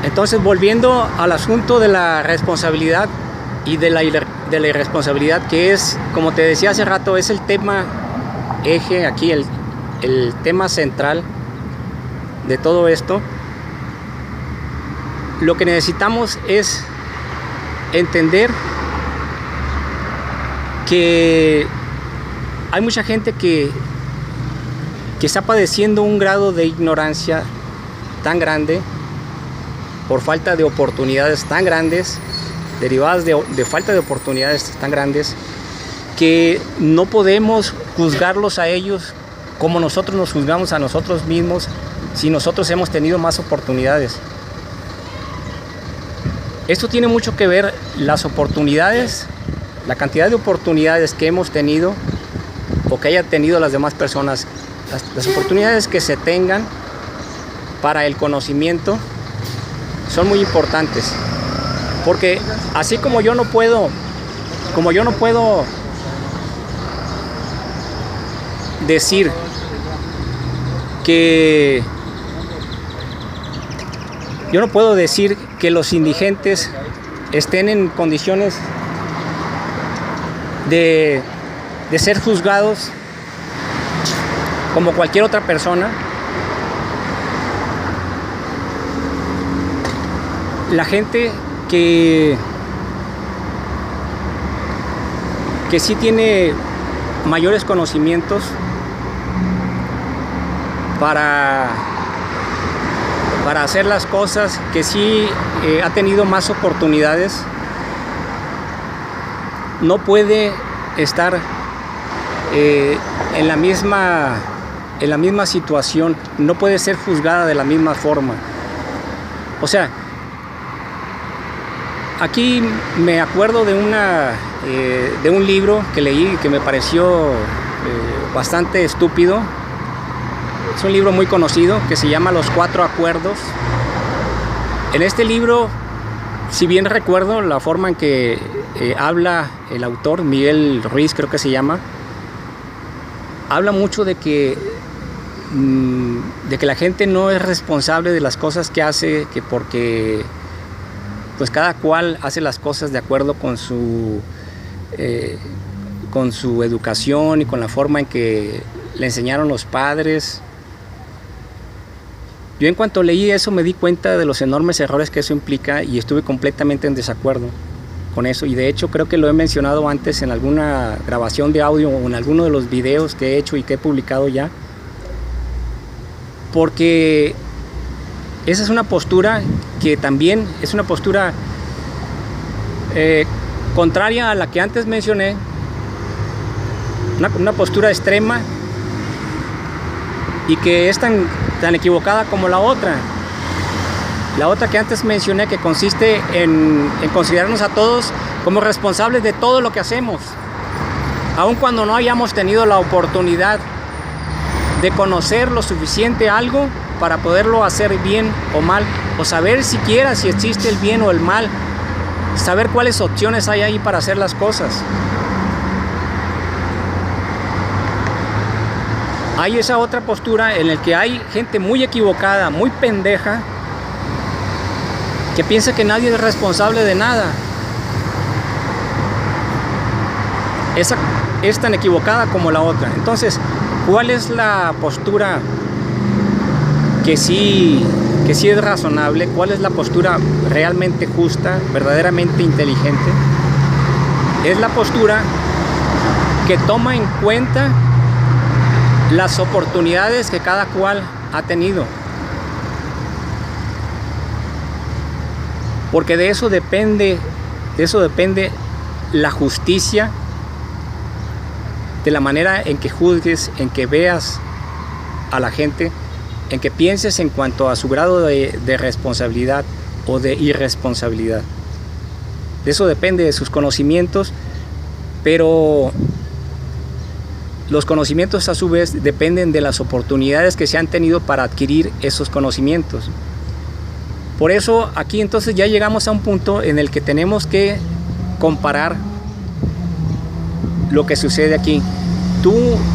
Entonces, volviendo al asunto de la responsabilidad y de la irresponsabilidad, que es, como te decía hace rato, es el tema eje aquí, el tema central de todo esto. Lo que necesitamos es entender que hay mucha gente que está padeciendo un grado de ignorancia tan grande por falta de oportunidades tan grandes, derivadas de falta de oportunidades tan grandes, que no podemos juzgarlos a ellos como nosotros nos juzgamos a nosotros mismos si nosotros hemos tenido más oportunidades. Esto tiene mucho que ver las oportunidades, la cantidad de oportunidades que hemos tenido o que hayan tenido las demás personas, las oportunidades que se tengan para el conocimiento son muy importantes, porque así como yo no puedo decir que los indigentes estén en condiciones de ser juzgados como cualquier otra persona. La gente que sí tiene mayores conocimientos para hacer las cosas, que sí ha tenido más oportunidades, no puede estar en la misma situación, no puede ser juzgada de la misma forma. O sea, aquí me acuerdo de un libro que leí que me pareció bastante estúpido. Es un libro muy conocido que se llama Los Cuatro Acuerdos. En este libro, si bien recuerdo la forma en que habla el autor, Miguel Ruiz creo que se llama, habla mucho de que la gente no es responsable de las cosas que hace, que porque pues cada cual hace las cosas de acuerdo con su educación y con la forma en que le enseñaron los padres. Yo en cuanto leí eso me di cuenta de los enormes errores que eso implica y estuve completamente en desacuerdo con eso, y de hecho creo que lo he mencionado antes en alguna grabación de audio o en alguno de los videos que he hecho y que he publicado ya, porque esa es una postura que también es una postura contraria a la que antes mencioné, una postura extrema y que es tan equivocada como la otra que antes mencioné, que consiste en considerarnos a todos como responsables de todo lo que hacemos, aun cuando no hayamos tenido la oportunidad de conocer lo suficiente algo para poderlo hacer bien o mal, o saber siquiera si existe el bien o el mal, saber cuáles opciones hay ahí para hacer las cosas. Hay esa otra postura en la que hay gente muy equivocada, muy pendeja, que piensa que nadie es responsable de nada. Esa es tan equivocada como la otra. Entonces, ¿cuál es la postura que sí es razonable? ¿Cuál es la postura realmente justa, verdaderamente inteligente? Es la postura que toma en cuenta las oportunidades que cada cual ha tenido. Porque de eso depende la justicia, de la manera en que juzgues, en que veas a la gente, en que pienses en cuanto a su grado de responsabilidad o de irresponsabilidad. De eso depende de sus conocimientos, pero los conocimientos a su vez dependen de las oportunidades que se han tenido para adquirir esos conocimientos. Por eso aquí entonces ya llegamos a un punto en el que tenemos que comparar lo que sucede aquí. Tú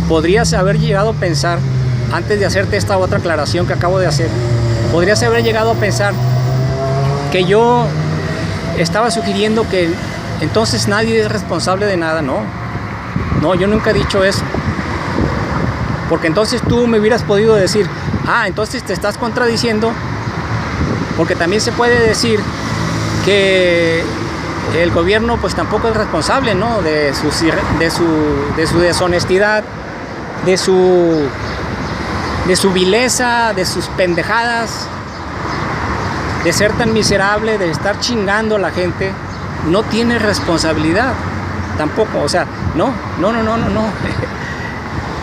podrías haber llegado a pensar, antes de hacerte esta otra aclaración que acabo de hacer, podrías haber llegado a pensar que yo estaba sugiriendo que entonces nadie es responsable de nada. No, yo nunca he dicho eso. Porque entonces tú me hubieras podido decir, entonces te estás contradiciendo, porque también se puede decir que el gobierno pues tampoco es responsable, ¿no? de su deshonestidad, de su vileza, de sus pendejadas, de ser tan miserable, de estar chingando a la gente. No tiene responsabilidad tampoco, o sea, no.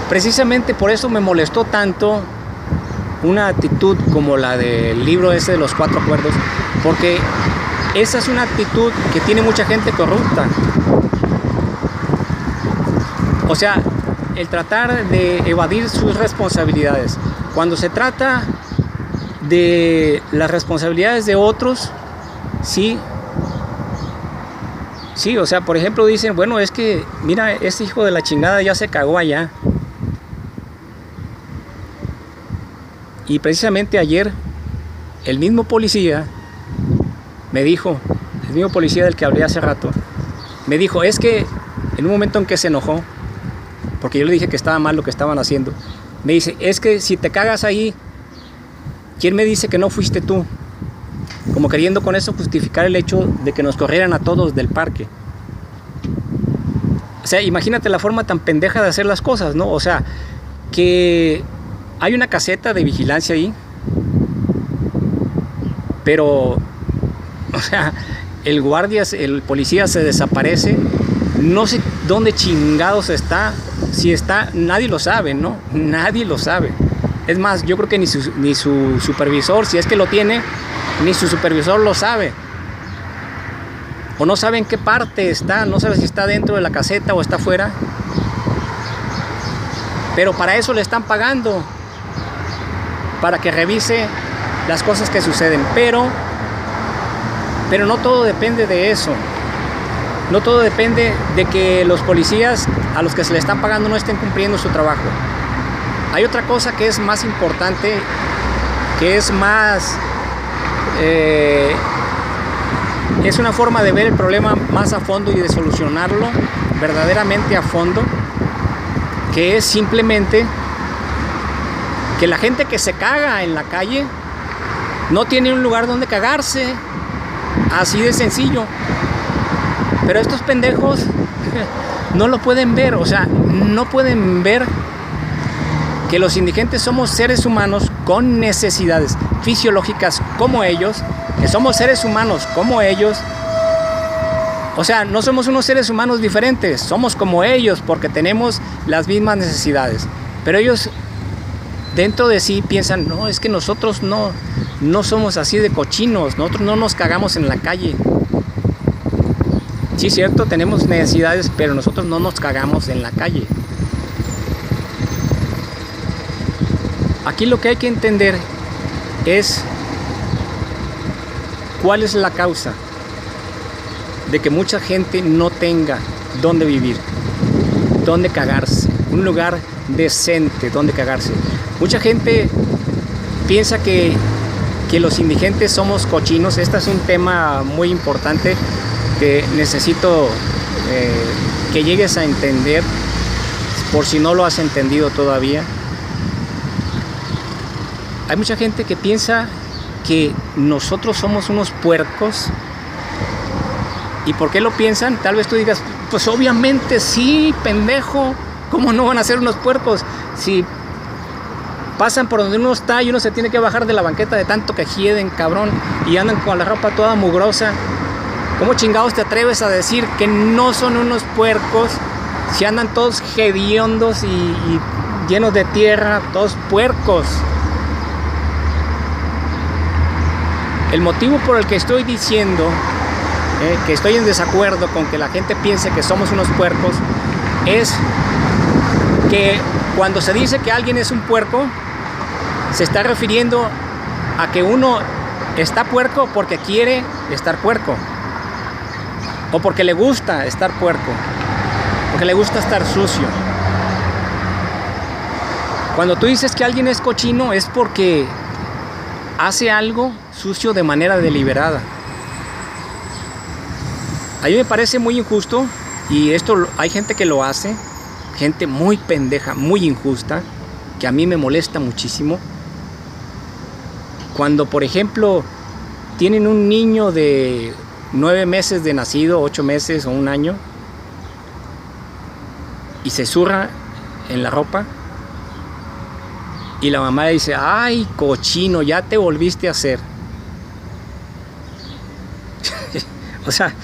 Precisamente por eso me molestó tanto una actitud como la del libro ese de los 4 acuerdos, porque esa es una actitud que tiene mucha gente corrupta. O sea, el tratar de evadir sus responsabilidades. Cuando se trata de las responsabilidades de otros, sí, o sea, por ejemplo dicen, bueno, es que, mira, este hijo de la chingada ya se cagó allá. Y precisamente ayer, el mismo policía me dijo, el mismo policía del que hablé hace rato, me dijo, es que en un momento en que se enojó, porque yo le dije que estaba mal lo que estaban haciendo, me dice, es que si te cagas ahí, ¿quién me dice que no fuiste tú? Como queriendo con eso justificar el hecho de que nos corrieran a todos del parque. O sea, imagínate la forma tan pendeja de hacer las cosas, ¿no? O sea, que hay una caseta de vigilancia ahí, pero, o sea, el policía se desaparece, no sé dónde chingados está, si está, nadie lo sabe, ¿no? Nadie lo sabe. Es más, yo creo que ni su supervisor, si es que lo tiene, ni su supervisor lo sabe. O no sabe en qué parte está, no sabe si está dentro de la caseta o está afuera. Pero para eso le están pagando, para que revise las cosas que suceden. Pero no todo depende de eso. No todo depende de que los policías a los que se le están pagando no estén cumpliendo su trabajo. Hay otra cosa que es más importante, que es más... es una forma de ver el problema más a fondo y de solucionarlo verdaderamente a fondo, que es simplemente que la gente que se caga en la calle no tiene un lugar donde cagarse, así de sencillo. Pero estos pendejos no lo pueden ver, o sea, no pueden ver que los indigentes somos seres humanos con necesidades fisiológicas como ellos, que somos seres humanos como ellos. O sea, no somos unos seres humanos diferentes, somos como ellos porque tenemos las mismas necesidades. Pero ellos dentro de sí piensan, no, es que nosotros no somos así de cochinos, nosotros no nos cagamos en la calle. Sí, cierto, tenemos necesidades, pero nosotros no nos cagamos en la calle. Aquí lo que hay que entender es cuál es la causa de que mucha gente no tenga dónde vivir, dónde cagarse, un lugar decente donde cagarse. Mucha gente piensa que los indigentes somos cochinos. Este es un tema muy importante que necesito que llegues a entender, por si no lo has entendido todavía. Hay mucha gente que piensa que nosotros somos unos puercos. ¿Y por qué lo piensan? Tal vez tú digas, pues obviamente sí, pendejo. ¿Cómo no van a ser unos puercos? Si pasan por donde uno está y uno se tiene que bajar de la banqueta de tanto que hieden, cabrón, y andan con la ropa toda mugrosa. ¿Cómo chingados te atreves a decir que no son unos puercos si andan todos hediondos y llenos de tierra, todos puercos? El motivo por el que estoy diciendo que estoy en desacuerdo con que la gente piense que somos unos puercos es que cuando se dice que alguien es un puerco, se está refiriendo a que uno está puerco porque quiere estar puerco, o porque le gusta estar puerco, porque le gusta estar sucio. Cuando tú dices que alguien es cochino es porque hace algo sucio de manera deliberada. A mí me parece muy injusto, y esto hay gente que lo hace, gente muy pendeja, muy injusta, que a mí me molesta muchísimo. Cuando, por ejemplo, tienen un niño de 9 meses de nacido, 8 meses o un año, y se zurra en la ropa, y la mamá le dice: ay, cochino, ya te volviste a hacer. O sea,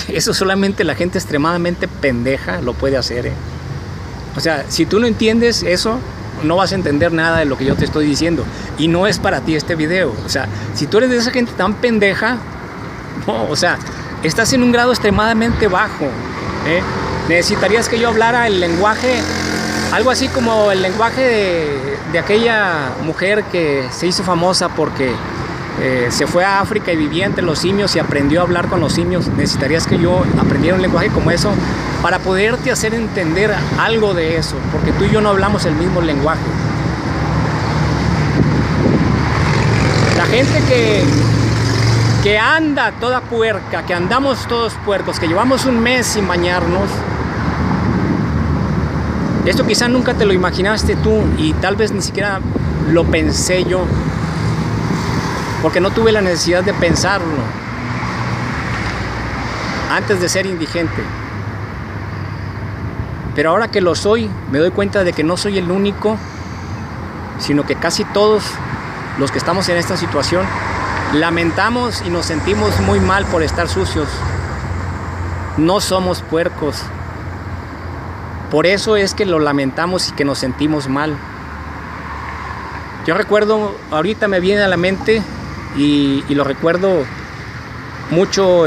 eso solamente la gente extremadamente pendeja lo puede hacer, ¿eh? O sea, si tú no entiendes eso, no vas a entender nada de lo que yo te estoy diciendo. Y no es para ti este video. O sea, si tú eres de esa gente tan pendeja, no, o sea, estás en un grado extremadamente bajo, ¿eh? Necesitarías que yo hablara el lenguaje, algo así como el lenguaje de aquella mujer que se hizo famosa porque se fue a África y vivía entre los simios y aprendió a hablar con los simios. Necesitarías que yo aprendiera un lenguaje como eso para poderte hacer entender algo de eso, porque tú y yo no hablamos el mismo lenguaje. La gente que anda toda puerca, que andamos todos puercos, que llevamos un mes sin bañarnos, esto quizá nunca te lo imaginaste tú, y tal vez ni siquiera lo pensé yo, porque no tuve la necesidad de pensarlo antes de ser indigente. Pero ahora que lo soy, me doy cuenta de que no soy el único, sino que casi todos los que estamos en esta situación lamentamos y nos sentimos muy mal por estar sucios. No somos puercos. Por eso es que lo lamentamos y que nos sentimos mal. Yo recuerdo, ahorita me viene a la mente, y lo recuerdo mucho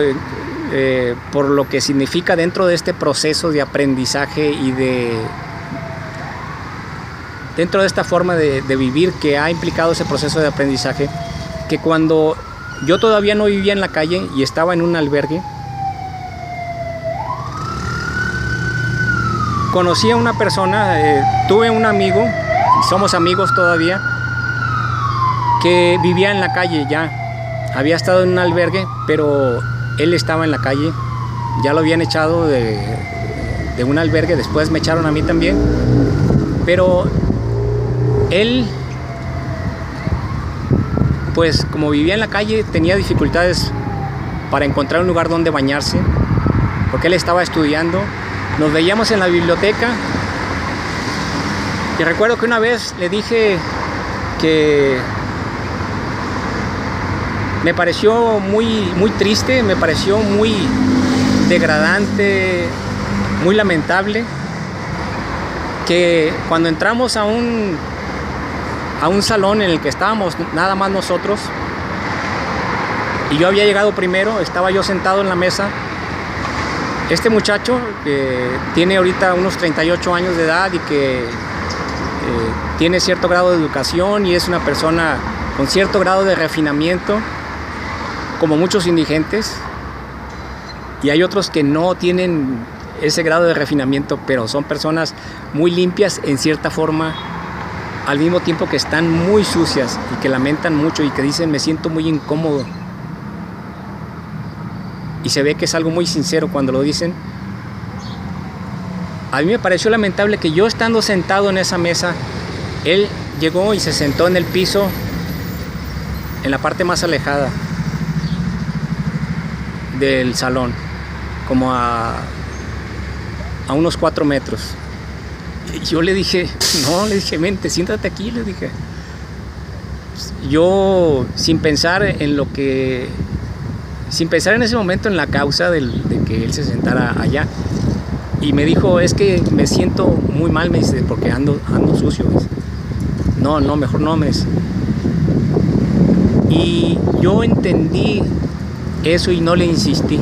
por lo que significa dentro de este proceso de aprendizaje y dentro de esta forma de vivir que ha implicado ese proceso de aprendizaje, que cuando yo todavía no vivía en la calle y estaba en un albergue, conocí a una persona, tuve un amigo, y somos amigos todavía, que vivía en la calle ya. Había estado en un albergue, pero él estaba en la calle. Ya lo habían echado de un albergue, después me echaron a mí también. Pero él, pues como vivía en la calle, tenía dificultades para encontrar un lugar donde bañarse, porque él estaba estudiando. Nos veíamos en la biblioteca, y recuerdo que una vez le dije que me pareció muy triste, me pareció muy degradante, muy lamentable, que cuando entramos a un salón en el que estábamos nada más nosotros, y yo había llegado primero, estaba yo sentado en la mesa, este muchacho que tiene ahorita unos 38 años de edad y que tiene cierto grado de educación y es una persona con cierto grado de refinamiento, como muchos indigentes, y hay otros que no tienen ese grado de refinamiento, pero son personas muy limpias en cierta forma, al mismo tiempo que están muy sucias y que lamentan mucho y que dicen: me siento muy incómodo. Y se ve que es algo muy sincero cuando lo dicen. A mí me pareció lamentable que yo, estando sentado en esa mesa, él llegó y se sentó en el piso, en la parte más alejada del salón, como a unos 4 metros. Y yo le dije: no, le dije, vente, siéntate aquí, le dije. Yo, sin pensar en ese momento en la causa de que él se sentara allá, y me dijo: es que me siento muy mal, me dice, porque ando sucio. No, mejor no, me dice. Y yo entendí eso y no le insistí.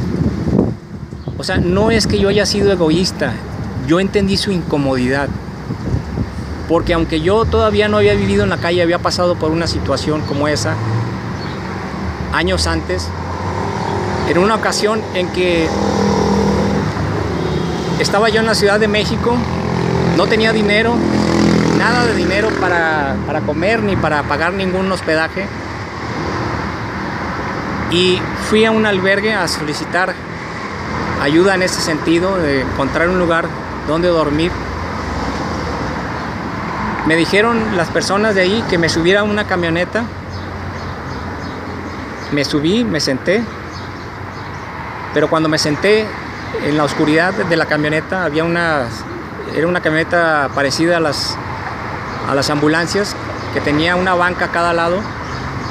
O sea, no es que yo haya sido egoísta, yo entendí su incomodidad, porque aunque yo todavía no había vivido en la calle, había pasado por una situación como esa años antes, en una ocasión en que estaba yo en la Ciudad de México, no tenía dinero, nada de dinero para comer ni para pagar ningún hospedaje, y fui a un albergue a solicitar ayuda en ese sentido de encontrar un lugar donde dormir. Me dijeron las personas de ahí que me subiera a una camioneta. Me subí, me senté, pero cuando me senté en la oscuridad de la camioneta era una camioneta parecida a las ambulancias, que tenía una banca a cada lado.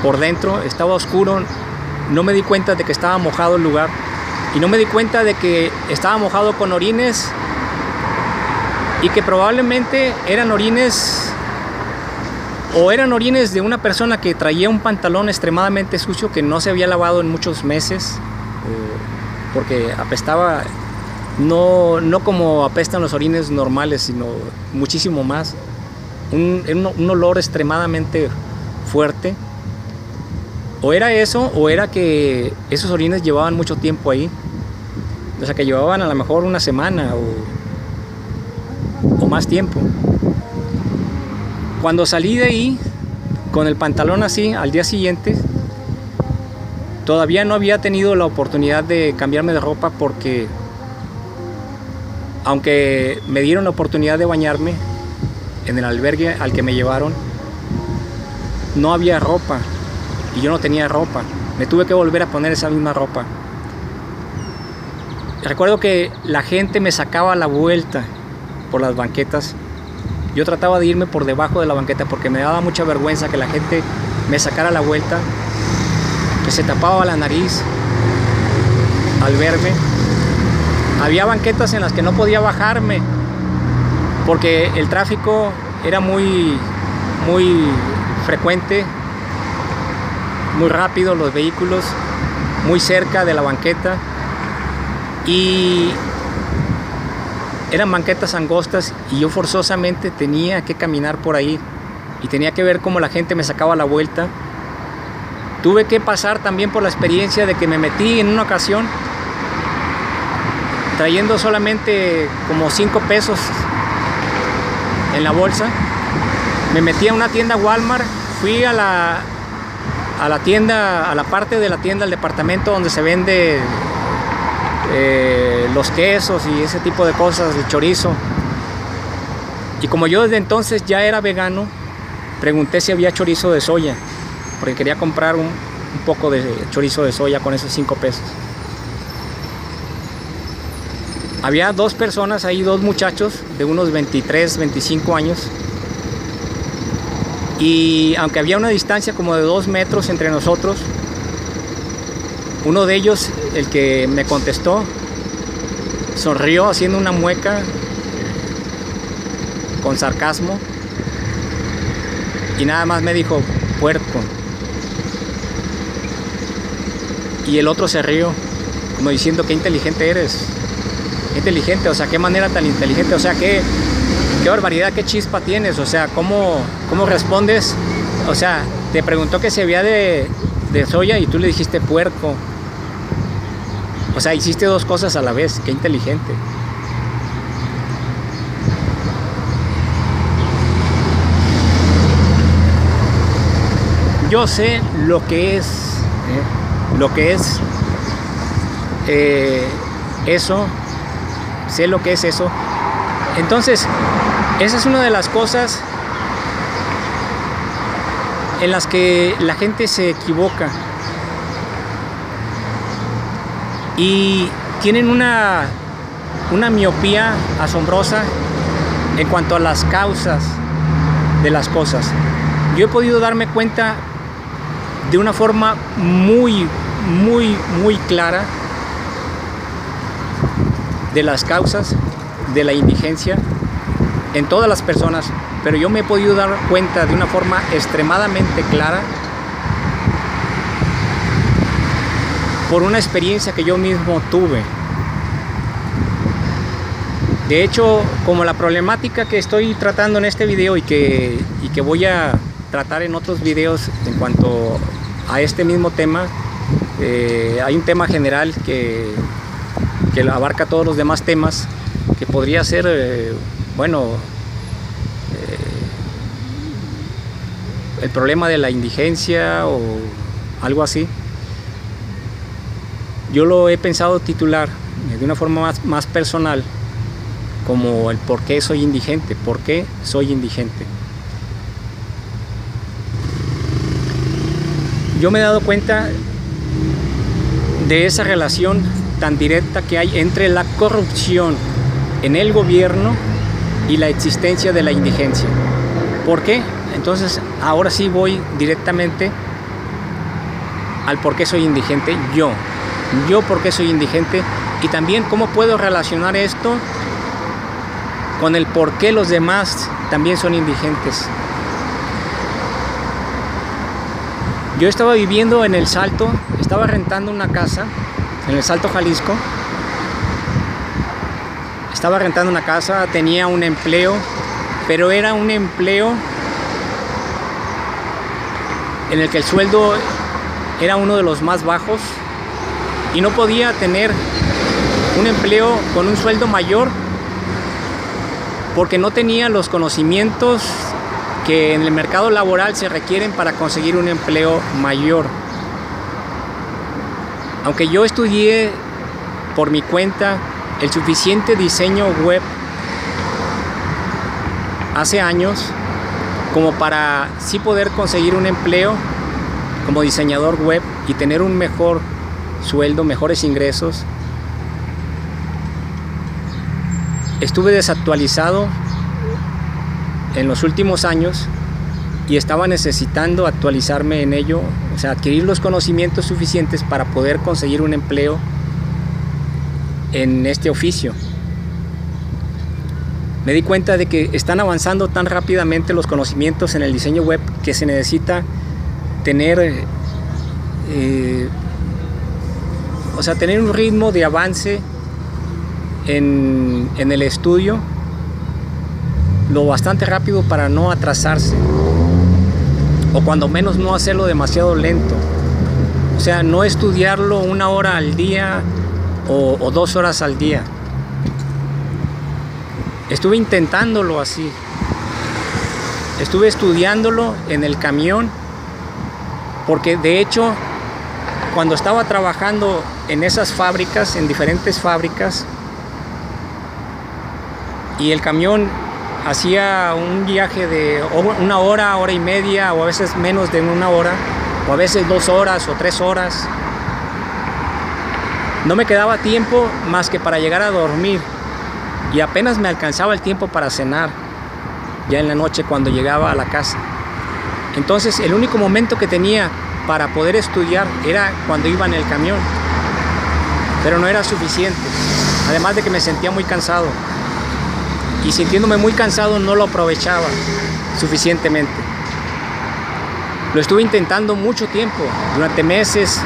Por dentro estaba oscuro, no me di cuenta de que estaba mojado el lugar y no me di cuenta de que estaba mojado con orines y que probablemente eran orines de una persona que traía un pantalón extremadamente sucio que no se había lavado en muchos meses, porque apestaba, no como apestan los orines normales, sino muchísimo más. Un olor extremadamente fuerte. O era eso, o era que esos orines llevaban mucho tiempo ahí. O sea, que llevaban a lo mejor una semana o más tiempo. Cuando salí de ahí, con el pantalón así, al día siguiente, todavía no había tenido la oportunidad de cambiarme de ropa porque, aunque me dieron la oportunidad de bañarme en el albergue al que me llevaron, no había ropa y yo no tenía ropa. Me tuve que volver a poner esa misma ropa. Recuerdo que la gente me sacaba a la vuelta por las banquetas. Yo trataba de irme por debajo de la banqueta porque me daba mucha vergüenza que la gente me sacara a la vuelta, que se tapaba la nariz al verme. Había banquetas en las que no podía bajarme porque el tráfico era muy frecuente, muy rápido, los vehículos muy cerca de la banqueta, y eran banquetas angostas y yo forzosamente tenía que caminar por ahí y tenía que ver cómo la gente me sacaba a la vuelta. Tuve que pasar también por la experiencia de que me metí en una ocasión trayendo solamente como 5 pesos en la bolsa. Me metí a una tienda Walmart, fui a la tienda, a la parte de la tienda, al departamento donde se vende los quesos y ese tipo de cosas, el chorizo. Y como yo desde entonces ya era vegano, pregunté si había chorizo de soya, porque quería comprar un poco de chorizo de soya con esos 5 pesos. Había 2 personas ahí, 2 muchachos de unos 23, 25 años. Y aunque había una distancia como de 2 metros entre nosotros, uno de ellos, el que me contestó, sonrió haciendo una mueca con sarcasmo y nada más me dijo: puerco. Y el otro se rió, como diciendo: qué inteligente eres, qué inteligente, o sea, qué manera tan inteligente, o sea, qué barbaridad, qué chispa tienes, o sea, cómo respondes. O sea, te preguntó que se había de soya y tú le dijiste puerco. O sea, hiciste 2 cosas a la vez, qué inteligente. Yo sé lo que es, eso, sé lo que es eso. Entonces, esa es una de las cosas en las que la gente se equivoca y tienen una miopía asombrosa en cuanto a las causas de las cosas. Yo he podido darme cuenta de una forma muy clara de las causas de la indigencia en todas las personas, pero yo me he podido dar cuenta de una forma extremadamente clara por una experiencia que yo mismo tuve. De hecho, como la problemática que estoy tratando en este video y que voy a tratar en otros videos en cuanto a este mismo tema, hay un tema general que abarca todos los demás temas, que podría ser, el problema de la indigencia o algo así. Yo lo he pensado titular de una forma más personal, como el por qué soy indigente, por qué soy indigente. Yo me he dado cuenta de esa relación tan directa que hay entre la corrupción en el gobierno y la existencia de la indigencia. ¿Por qué? Entonces, ahora sí voy directamente al por qué soy indigente yo. Yo por qué soy indigente y también cómo puedo relacionar esto con el por qué los demás también son indigentes. Yo estaba viviendo en El Salto, estaba rentando una casa en El Salto, Jalisco. Estaba rentando una casa, tenía un empleo, pero era un empleo en el que el sueldo era uno de los más bajos y no podía tener un empleo con un sueldo mayor porque no tenía los conocimientos que en el mercado laboral se requieren para conseguir un empleo mayor. Aunque yo estudié por mi cuenta el suficiente diseño web hace años como para sí poder conseguir un empleo como diseñador web y tener un mejor sueldo, mejores ingresos, estuve desactualizado en los últimos años y estaba necesitando actualizarme en ello, o sea, adquirir los conocimientos suficientes para poder conseguir un empleo en este oficio. Me di cuenta de que están avanzando tan rápidamente los conocimientos en el diseño web que se necesita tener tener un ritmo de avance en el estudio lo bastante rápido para no atrasarse, o cuando menos no hacerlo demasiado lento. O sea, no estudiarlo 1 hora al día o 2 horas al día. Estuve intentándolo así. Estuve estudiándolo en el camión, porque de hecho, cuando estaba trabajando en esas fábricas, en diferentes fábricas, y el camión hacía un viaje de 1 hora, hora y media, o a veces menos de 1 hora, o a veces 2 horas o 3 horas, no me quedaba tiempo más que para llegar a dormir, y apenas me alcanzaba el tiempo para cenar ya en la noche cuando llegaba a la casa. Entonces el único momento que tenía para poder estudiar era cuando iba en el camión, pero no era suficiente, además de que me sentía muy cansado, y sintiéndome muy cansado no lo aprovechaba suficientemente. Lo estuve intentando mucho tiempo, durante meses,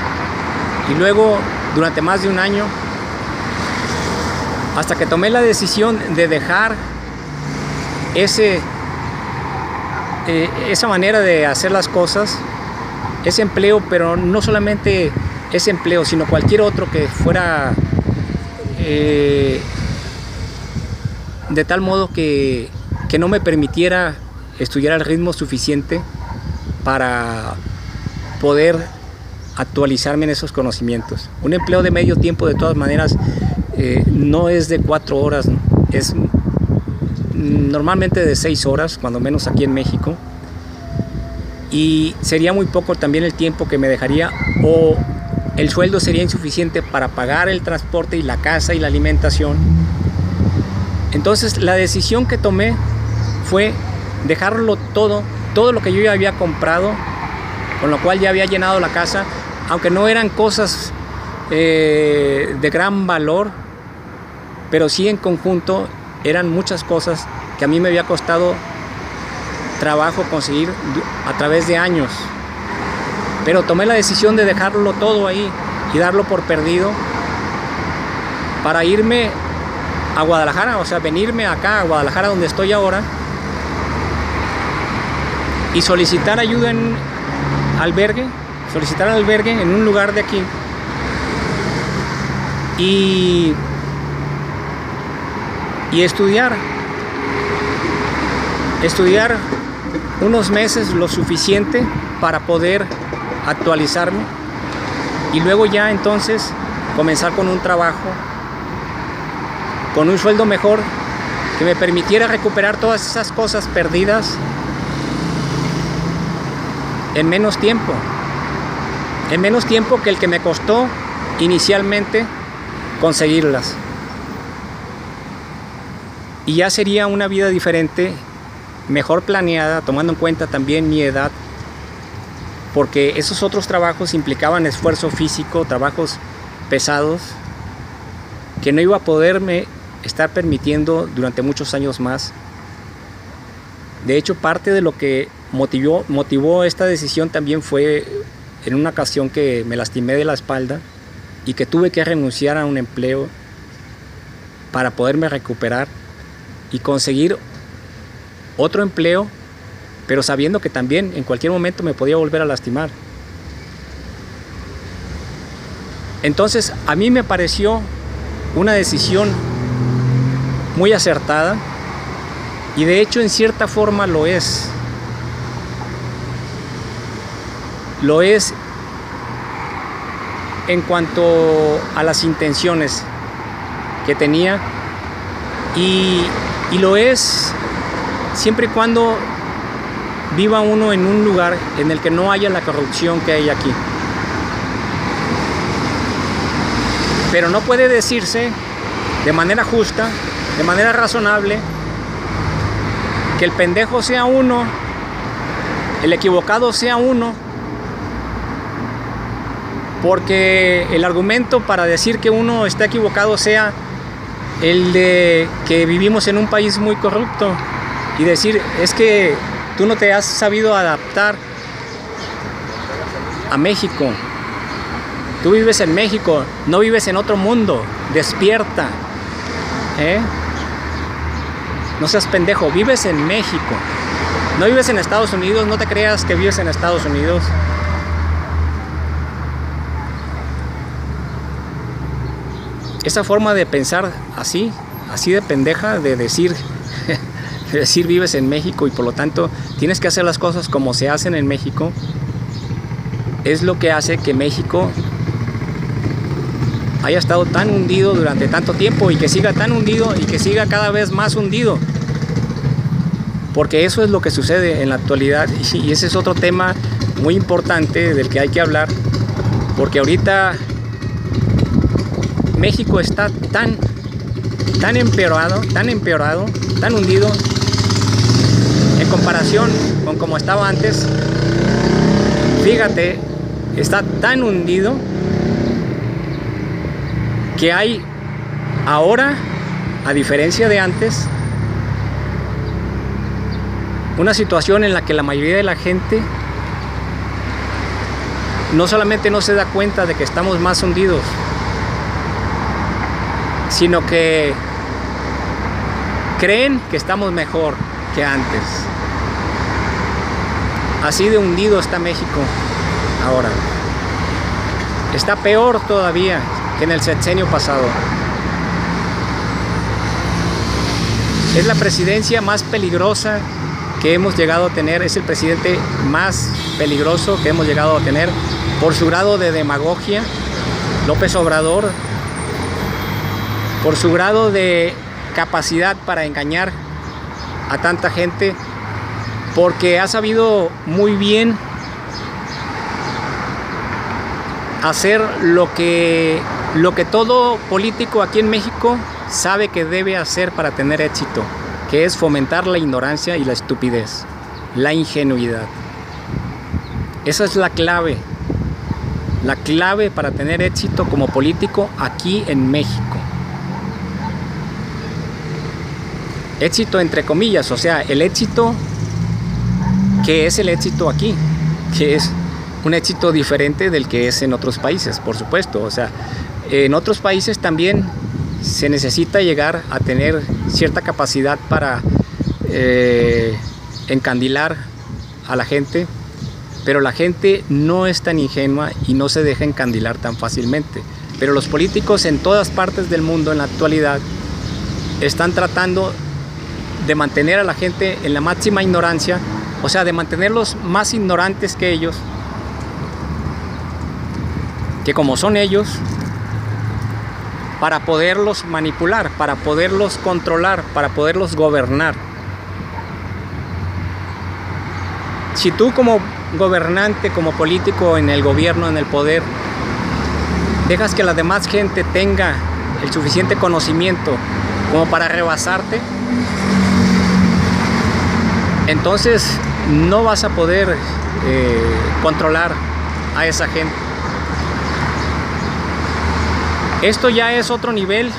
y luego durante más de 1 año, hasta que tomé la decisión de dejar esa manera de hacer las cosas, ese empleo, pero no solamente ese empleo, sino cualquier otro que fuera de tal modo que no me permitiera estudiar al ritmo suficiente para poder actualizarme en esos conocimientos. Un empleo de medio tiempo, de todas maneras, no es de 4 horas, ¿no? Es normalmente de 6 horas, cuando menos aquí en México, y sería muy poco también el tiempo que me dejaría, o el sueldo sería insuficiente para pagar el transporte y la casa y la alimentación. Entonces la decisión que tomé fue dejarlo todo lo que yo ya había comprado, con lo cual ya había llenado la casa, aunque no eran cosas de gran valor, pero sí en conjunto eran muchas cosas que a mí me había costado trabajo conseguir a través de años. Pero tomé la decisión de dejarlo todo ahí y darlo por perdido para irme a Guadalajara, o sea, venirme acá a Guadalajara, donde estoy ahora, y solicitar ayuda en albergue, en un lugar de aquí, y estudiar unos meses, lo suficiente para poder actualizarme, y luego ya entonces comenzar con un trabajo con un sueldo mejor, que me permitiera recuperar todas esas cosas perdidas en menos tiempo que el que me costó inicialmente conseguirlas. Y ya sería una vida diferente, mejor planeada, tomando en cuenta también mi edad, porque esos otros trabajos implicaban esfuerzo físico, trabajos pesados, que no iba a poderme estar permitiendo durante muchos años más. De hecho, parte de lo que motivó esta decisión también fue en una ocasión que me lastimé de la espalda y que tuve que renunciar a un empleo para poderme recuperar y conseguir otro empleo, pero sabiendo que también en cualquier momento me podía volver a lastimar. Entonces, a mí me pareció una decisión muy acertada, y de hecho en cierta forma lo es. Lo es en cuanto a las intenciones que tenía, y lo es siempre y cuando viva uno en un lugar en el que no haya la corrupción que hay aquí. Pero no puede decirse de manera justa, de manera razonable, que el pendejo sea uno, el equivocado sea uno, porque el argumento para decir que uno está equivocado sea el de que vivimos en un país muy corrupto, y decir, es que tú no te has sabido adaptar a México. Tú vives en México, no vives en otro mundo. Despierta. No seas pendejo, vives en México. No vives en Estados Unidos, no te creas que vives en Estados Unidos. Esa forma de pensar así de pendeja, de decir vives en México y por lo tanto tienes que hacer las cosas como se hacen en México, es lo que hace que México haya estado tan hundido durante tanto tiempo y que siga tan hundido y que siga cada vez más hundido. Porque eso es lo que sucede en la actualidad, y ese es otro tema muy importante del que hay que hablar, porque ahorita México está tan empeorado, tan hundido en comparación con como estaba antes. Fíjate, está tan hundido que hay ahora, a diferencia de antes, una situación en la que la mayoría de la gente no solamente no se da cuenta de que estamos más hundidos, sino que creen que estamos mejor que antes. Así de hundido está México ahora. Está peor todavía que en el sexenio pasado. Es la presidencia más peligrosa que hemos llegado a tener, es el presidente más peligroso que hemos llegado a tener por su grado de demagogia, López Obrador, por su grado de capacidad para engañar a tanta gente, porque ha sabido muy bien hacer lo que todo político aquí en México sabe que debe hacer para tener éxito, que es fomentar la ignorancia y la estupidez, la ingenuidad. Esa es la clave para tener éxito como político aquí en México. Éxito entre comillas, o sea, el éxito que es el éxito aquí, que es un éxito diferente del que es en otros países, por supuesto. O sea, en otros países también se necesita llegar a tener cierta capacidad para encandilar a la gente, pero la gente no es tan ingenua y no se deja encandilar tan fácilmente. Pero los políticos en todas partes del mundo en la actualidad están tratando de mantener a la gente en la máxima ignorancia, o sea, de mantenerlos más ignorantes que ellos, que como son ellos, para poderlos manipular, para poderlos controlar, para poderlos gobernar. Si tú como gobernante, como político en el gobierno, en el poder, dejas que la demás gente tenga el suficiente conocimiento como para rebasarte, entonces no vas a poder controlar a esa gente. Esto ya es otro nivel.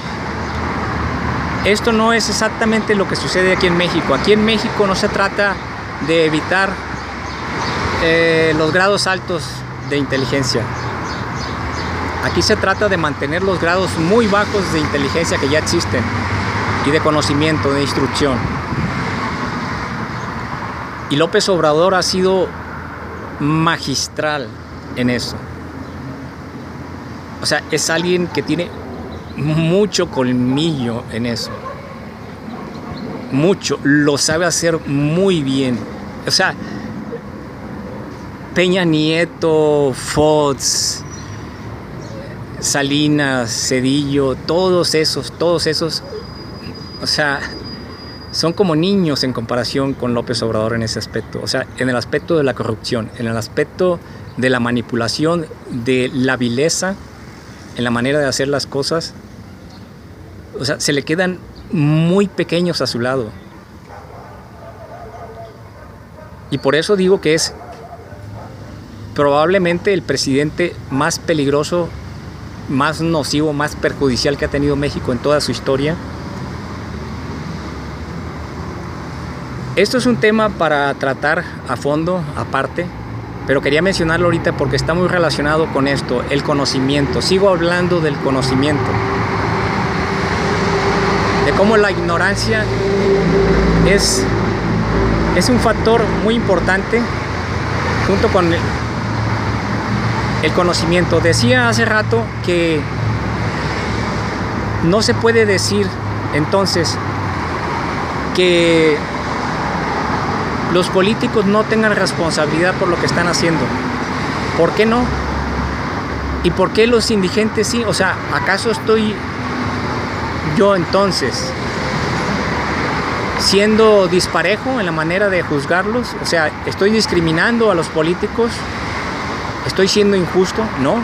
Esto no es exactamente lo que sucede aquí en México. Aquí en México no se trata de evitar los grados altos de inteligencia. Aquí se trata de mantener los grados muy bajos de inteligencia que ya existen y de conocimiento, de instrucción. Y López Obrador ha sido magistral en eso. O sea, es alguien que tiene mucho colmillo en eso. Mucho, lo sabe hacer muy bien. O sea, Peña Nieto, Fox, Salinas, Zedillo, todos esos, o sea, son como niños en comparación con López Obrador en ese aspecto. O sea, en el aspecto de la corrupción, en el aspecto de la manipulación, de la vileza, en la manera de hacer las cosas. O sea, se le quedan muy pequeños a su lado. Y por eso digo que es probablemente el presidente más peligroso, más nocivo, más perjudicial que ha tenido México en toda su historia. Esto es un tema para tratar a fondo, aparte, pero quería mencionarlo ahorita porque está muy relacionado con esto, el conocimiento. Sigo hablando del conocimiento, de cómo la ignorancia es un factor muy importante junto con el conocimiento. Decía hace rato que no se puede decir entonces que los políticos no tengan responsabilidad por lo que están haciendo. ¿Por qué no? ¿Y por qué los indigentes sí? O sea, ¿acaso estoy yo entonces siendo disparejo en la manera de juzgarlos? O sea, ¿estoy discriminando a los políticos? ¿Estoy siendo injusto? No.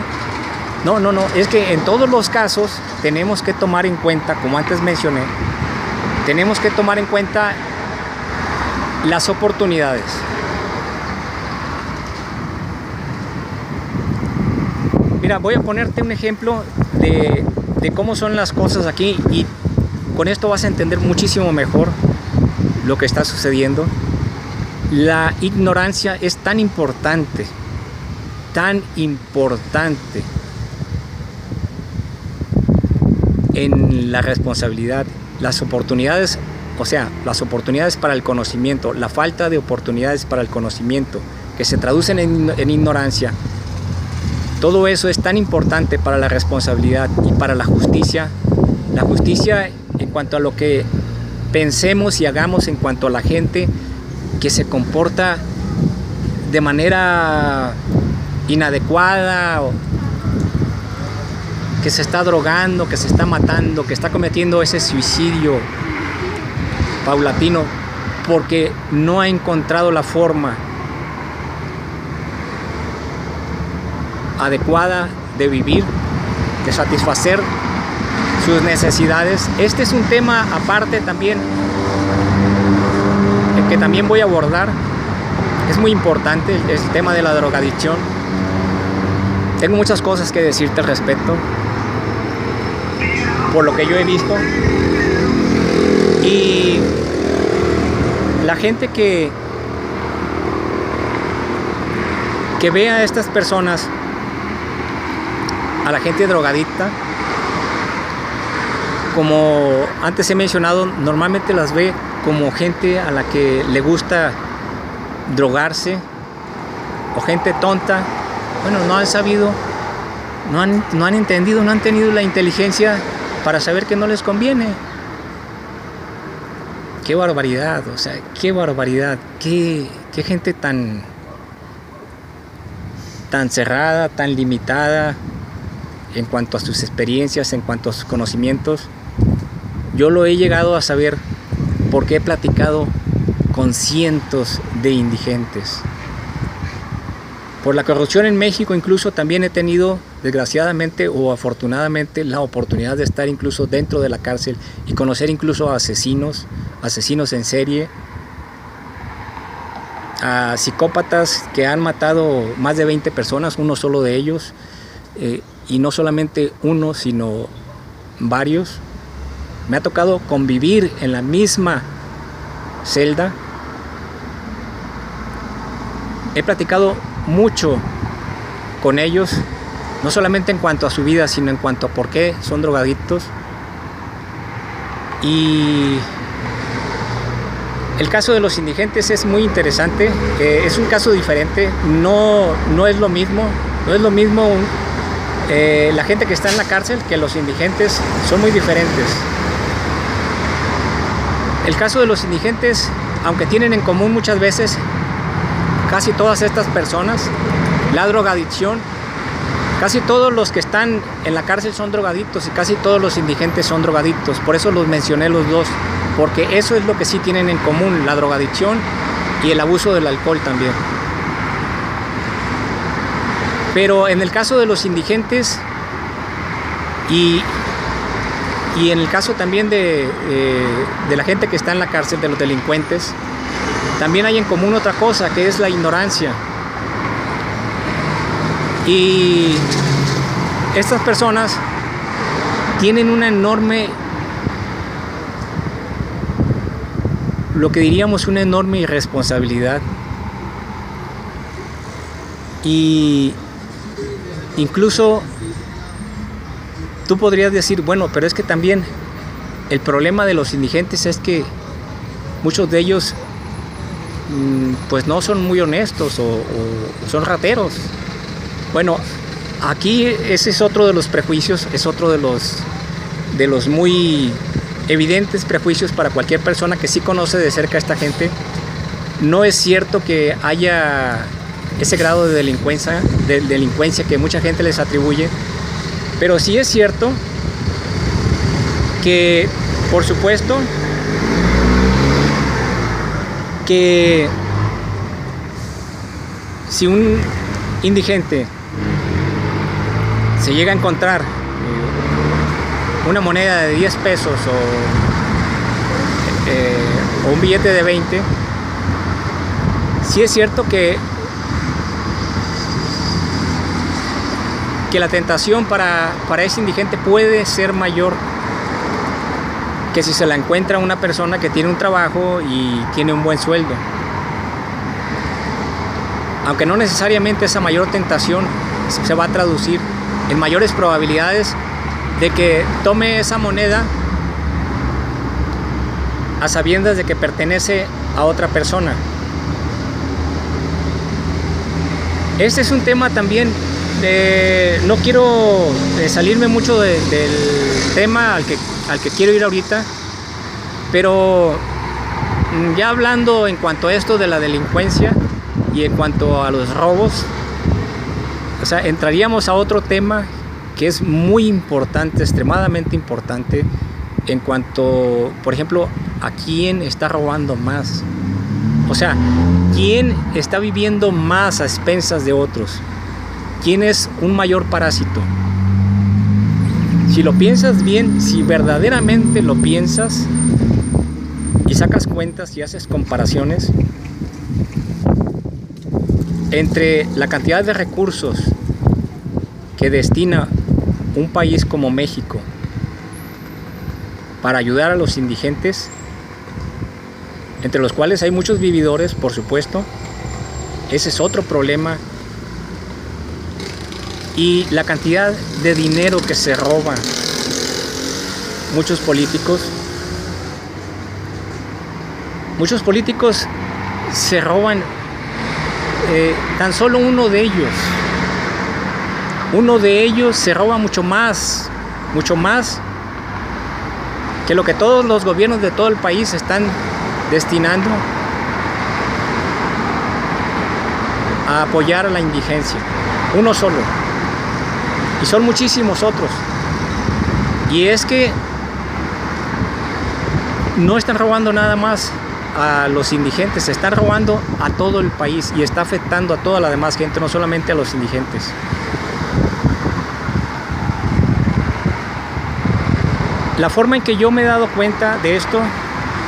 Es que en todos los casos tenemos que tomar en cuenta, como antes mencioné, tenemos que tomar en cuenta las oportunidades. Mira, voy a ponerte un ejemplo de cómo son las cosas aquí y con esto vas a entender muchísimo mejor lo que está sucediendo. La ignorancia es tan importante en la responsabilidad. Las oportunidades, o sea, las oportunidades para el conocimiento, la falta de oportunidades para el conocimiento, que se traducen en ignorancia, todo eso es tan importante para la responsabilidad y para la justicia. La justicia en cuanto a lo que pensemos y hagamos en cuanto a la gente que se comporta de manera inadecuada, o que se está drogando, que se está matando, que está cometiendo ese suicidio paulatino porque no ha encontrado la forma adecuada de vivir, de satisfacer sus necesidades. Este es un tema aparte también, el que también voy a abordar. Es muy importante el tema de la drogadicción. Tengo muchas cosas que decirte al respecto, por lo que yo he visto. Y la gente que ve a estas personas, a la gente drogadicta, como antes he mencionado, normalmente las ve como gente a la que le gusta drogarse, o gente tonta. Bueno, no han sabido, no han entendido, no han tenido la inteligencia para saber que no les conviene. Qué barbaridad, o sea, qué barbaridad, qué gente tan cerrada, tan limitada, en cuanto a sus experiencias, en cuanto a sus conocimientos. Yo lo he llegado a saber porque he platicado con cientos de indigentes. Por la corrupción en México incluso también he tenido, desgraciadamente o afortunadamente, la oportunidad de estar incluso dentro de la cárcel y conocer incluso a asesinos en serie, a psicópatas que han matado más de 20 personas, uno solo de ellos, y no solamente uno, sino varios. Me ha tocado convivir en la misma celda. He platicado mucho con ellos, no solamente en cuanto a su vida, sino en cuanto a por qué son drogadictos. Y el caso de los indigentes es muy interesante, es un caso diferente, no es lo mismo, la gente que está en la cárcel que los indigentes, son muy diferentes. El caso de los indigentes, aunque tienen en común muchas veces casi todas estas personas, la drogadicción, casi todos los que están en la cárcel son drogadictos y casi todos los indigentes son drogadictos. Por eso los mencioné los dos, porque eso es lo que sí tienen en común, la drogadicción y el abuso del alcohol también. Pero en el caso de los indigentes y en el caso también de la gente que está en la cárcel, de los delincuentes, también hay en común otra cosa, que es la ignorancia. Y estas personas tienen una enorme, lo que diríamos una enorme irresponsabilidad. Y incluso tú podrías decir, bueno, pero es que también el problema de los indigentes es que muchos de ellos pues no son muy honestos o son rateros. Bueno, aquí ese es otro de los prejuicios, es otro de los muy evidentes prejuicios para cualquier persona que sí conoce de cerca a esta gente. No es cierto que haya ese grado de delincuencia que mucha gente les atribuye, pero sí es cierto que, por supuesto, que si un indigente se llega a encontrar una moneda de 10 pesos o un billete de 20, sí es cierto que la tentación para ese indigente puede ser mayor que si se la encuentra una persona que tiene un trabajo y tiene un buen sueldo. Aunque no necesariamente esa mayor tentación se va a traducir en mayores probabilidades de que tome esa moneda a sabiendas de que pertenece a otra persona. Este es un tema también, no quiero salirme mucho del tema al que quiero ir ahorita, pero ya hablando en cuanto a esto de la delincuencia y en cuanto a los robos, o sea, entraríamos a otro tema que es muy importante, extremadamente importante, en cuanto, por ejemplo, a quién está robando más. O sea, quién está viviendo más a expensas de otros. ¿Quién es un mayor parásito? Si lo piensas bien, si verdaderamente lo piensas y sacas cuentas y haces comparaciones entre la cantidad de recursos que destina un país como México para ayudar a los indigentes, entre los cuales hay muchos vividores, por supuesto, ese es otro problema, y la cantidad de dinero que se roba muchos políticos se roban tan solo uno de ellos se roba mucho más que lo que todos los gobiernos de todo el país están destinando a apoyar a la indigencia. Uno solo. Y son muchísimos otros. Y es que no están robando nada más a los indigentes, se están robando a todo el país y está afectando a toda la demás gente, no solamente a los indigentes. La forma en que yo me he dado cuenta de esto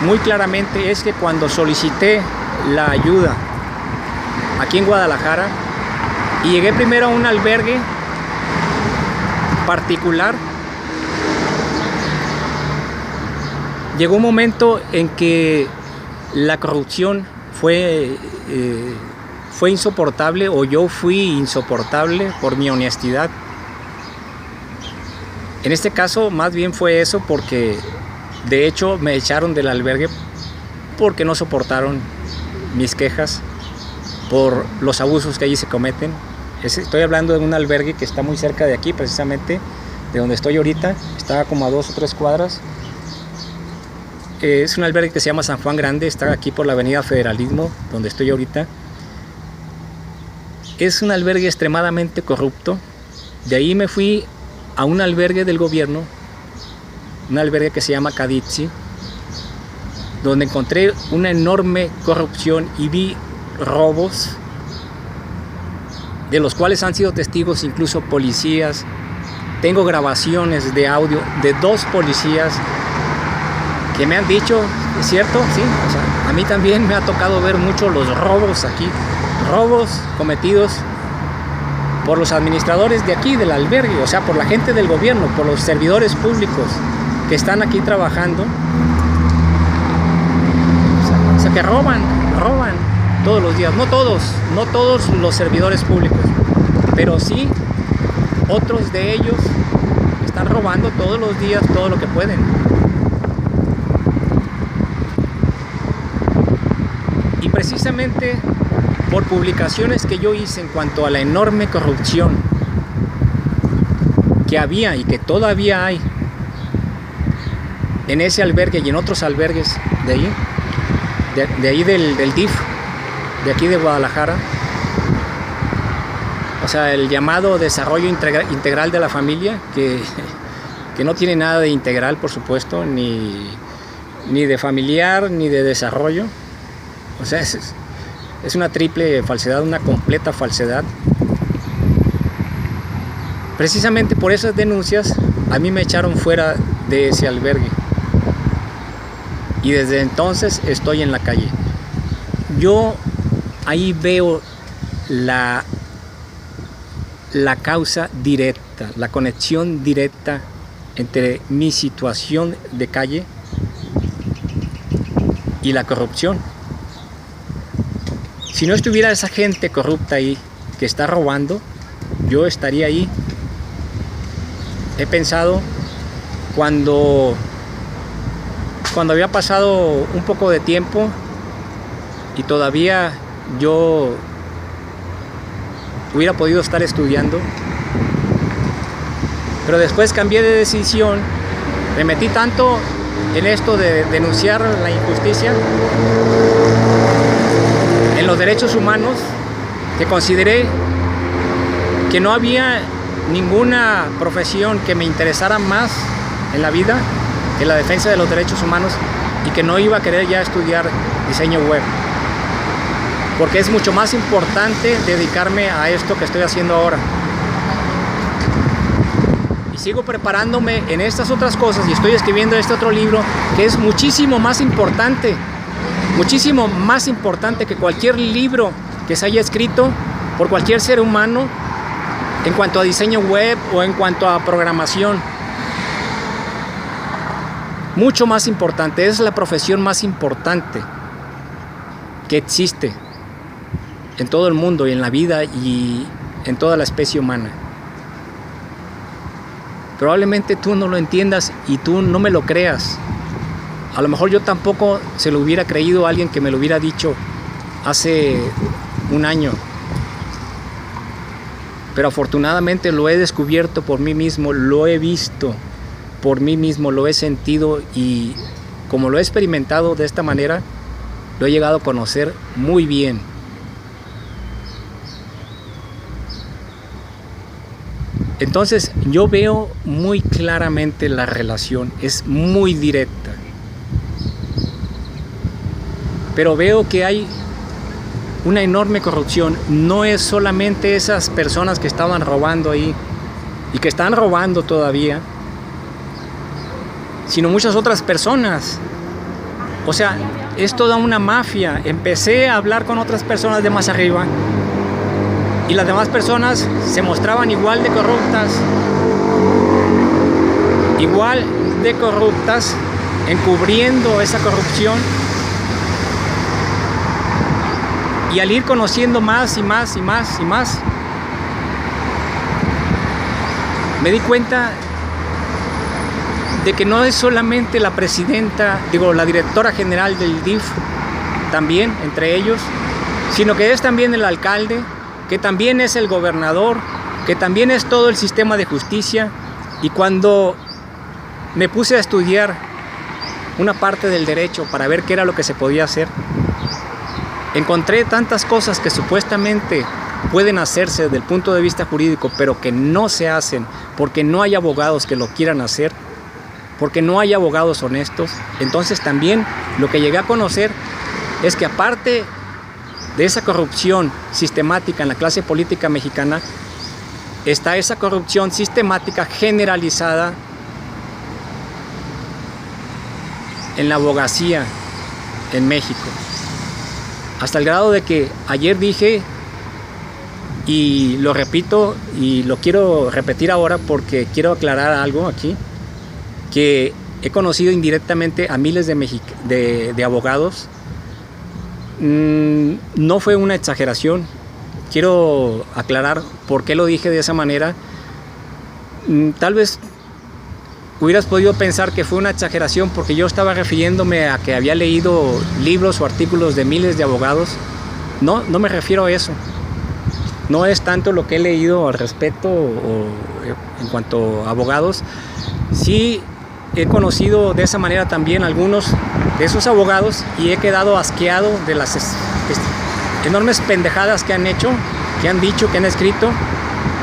muy claramente es que cuando solicité la ayuda aquí en Guadalajara y llegué primero a un albergue particular, llegó un momento en que la corrupción fue insoportable, o yo fui insoportable por mi honestidad. En este caso más bien fue eso, porque de hecho me echaron del albergue porque no soportaron mis quejas por los abusos que allí se cometen. Estoy hablando de un albergue que está muy cerca de aquí, precisamente de donde estoy ahorita, está como a 2 o 3 cuadras. Es un albergue que se llama San Juan Grande, está aquí por la avenida Federalismo, donde estoy ahorita. Es un albergue extremadamente corrupto. De ahí me fui a un albergue del gobierno, un albergue que se llama Cadizzi, donde encontré una enorme corrupción y vi robos, de los cuales han sido testigos incluso policías. Tengo grabaciones de audio de 2 policías que me han dicho, ¿es cierto? Sí, o sea, a mí también me ha tocado ver mucho los robos aquí, robos cometidos por los administradores de aquí, del albergue, o sea, por la gente del gobierno, por los servidores públicos que están aquí trabajando. O sea, que roban todos los días, no todos los servidores públicos, pero sí otros de ellos están robando todos los días todo lo que pueden. Y precisamente por publicaciones que yo hice en cuanto a la enorme corrupción que había y que todavía hay en ese albergue y en otros albergues de ahí, del DIF, de aquí de Guadalajara, o sea, el llamado desarrollo integral de la familia, que no tiene nada de integral, por supuesto, ni de familiar, ni de desarrollo. O sea, es una triple falsedad, una completa falsedad. Precisamente por esas denuncias, a mí me echaron fuera de ese albergue. Y desde entonces estoy en la calle. Yo ahí veo la causa directa, la conexión directa entre mi situación de calle y la corrupción. Si no estuviera esa gente corrupta ahí que está robando, yo estaría ahí. He pensado cuando había pasado un poco de tiempo y todavía yo hubiera podido estar estudiando, pero después cambié de decisión, me metí tanto en esto de denunciar la injusticia en los derechos humanos, que consideré que no había ninguna profesión que me interesara más en la vida que la defensa de los derechos humanos, y que no iba a querer ya estudiar diseño web, porque es mucho más importante dedicarme a esto que estoy haciendo ahora. Y sigo preparándome en estas otras cosas y estoy escribiendo este otro libro que es muchísimo más importante que cualquier libro que se haya escrito por cualquier ser humano en cuanto a diseño web o en cuanto a programación. Mucho más importante, es la profesión más importante que existe en todo el mundo y en la vida y en toda la especie humana. Probablemente tú no lo entiendas y tú no me lo creas. A lo mejor yo tampoco se lo hubiera creído a alguien que me lo hubiera dicho hace un año. Pero afortunadamente lo he descubierto por mí mismo, lo he visto por mí mismo, lo he sentido, y como lo he experimentado de esta manera, lo he llegado a conocer muy bien. Entonces yo veo muy claramente la relación, es muy directa. Pero veo que hay una enorme corrupción. No es solamente esas personas que estaban robando ahí y que están robando todavía, sino muchas otras personas. O sea, es toda una mafia. Empecé a hablar con otras personas de más arriba y las demás personas se mostraban igual de corruptas, encubriendo esa corrupción. Y al ir conociendo más y más, me di cuenta de que no es solamente la presidenta, la directora general del DIF, también entre ellos, sino que es también el alcalde, que también es el gobernador, que también es todo el sistema de justicia. Y cuando me puse a estudiar una parte del derecho para ver qué era lo que se podía hacer, encontré tantas cosas que supuestamente pueden hacerse desde el punto de vista jurídico, pero que no se hacen porque no hay abogados que lo quieran hacer, porque no hay abogados honestos. Entonces también lo que llegué a conocer es que aparte de esa corrupción sistemática en la clase política mexicana, está esa corrupción sistemática generalizada en la abogacía en México. Hasta el grado de que ayer dije, y lo repito y lo quiero repetir ahora porque quiero aclarar algo aquí, que he conocido indirectamente a miles de abogados. No fue una exageración. Quiero aclarar por qué lo dije de esa manera. Tal vez hubieras podido pensar que fue una exageración porque yo estaba refiriéndome a que había leído libros o artículos de miles de abogados. No me refiero a eso. No es tanto lo que he leído al respecto o en cuanto a abogados. Sí he conocido de esa manera también algunos de esos abogados y he quedado asqueado de las enormes pendejadas que han hecho, que han dicho, que han escrito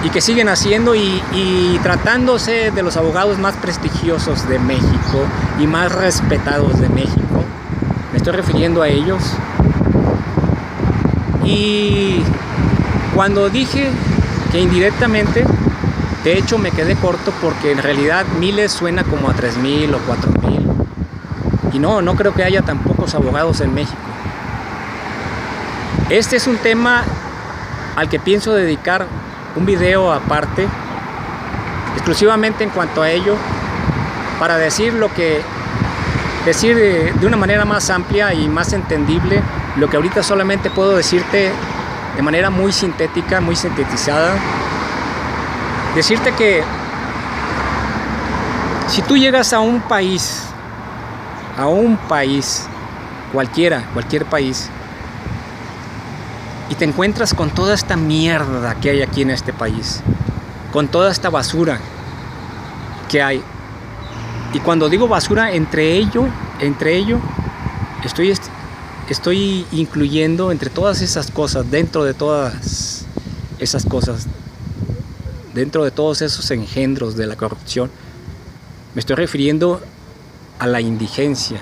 y que siguen haciendo, y tratándose de los abogados más prestigiosos de México y más respetados de México. Me estoy refiriendo a ellos. Y cuando dije que indirectamente, de hecho me quedé corto porque en realidad miles suena como a 3,000 o 4,000. Y no creo que haya tan pocos abogados en México. Este es un tema al que pienso dedicar un video aparte, exclusivamente en cuanto a ello, para decir de una manera más amplia y más entendible lo que ahorita solamente puedo decirte de manera muy sintética, muy sintetizada. Decirte que si tú llegas a un país, cualquier país, y te encuentras con toda esta mierda que hay aquí en este país, con toda esta basura que hay, y cuando digo basura, entre ello estoy incluyendo entre todas esas cosas, dentro de todas esas cosas, dentro de todos esos engendros de la corrupción, me estoy refiriendo a la indigencia.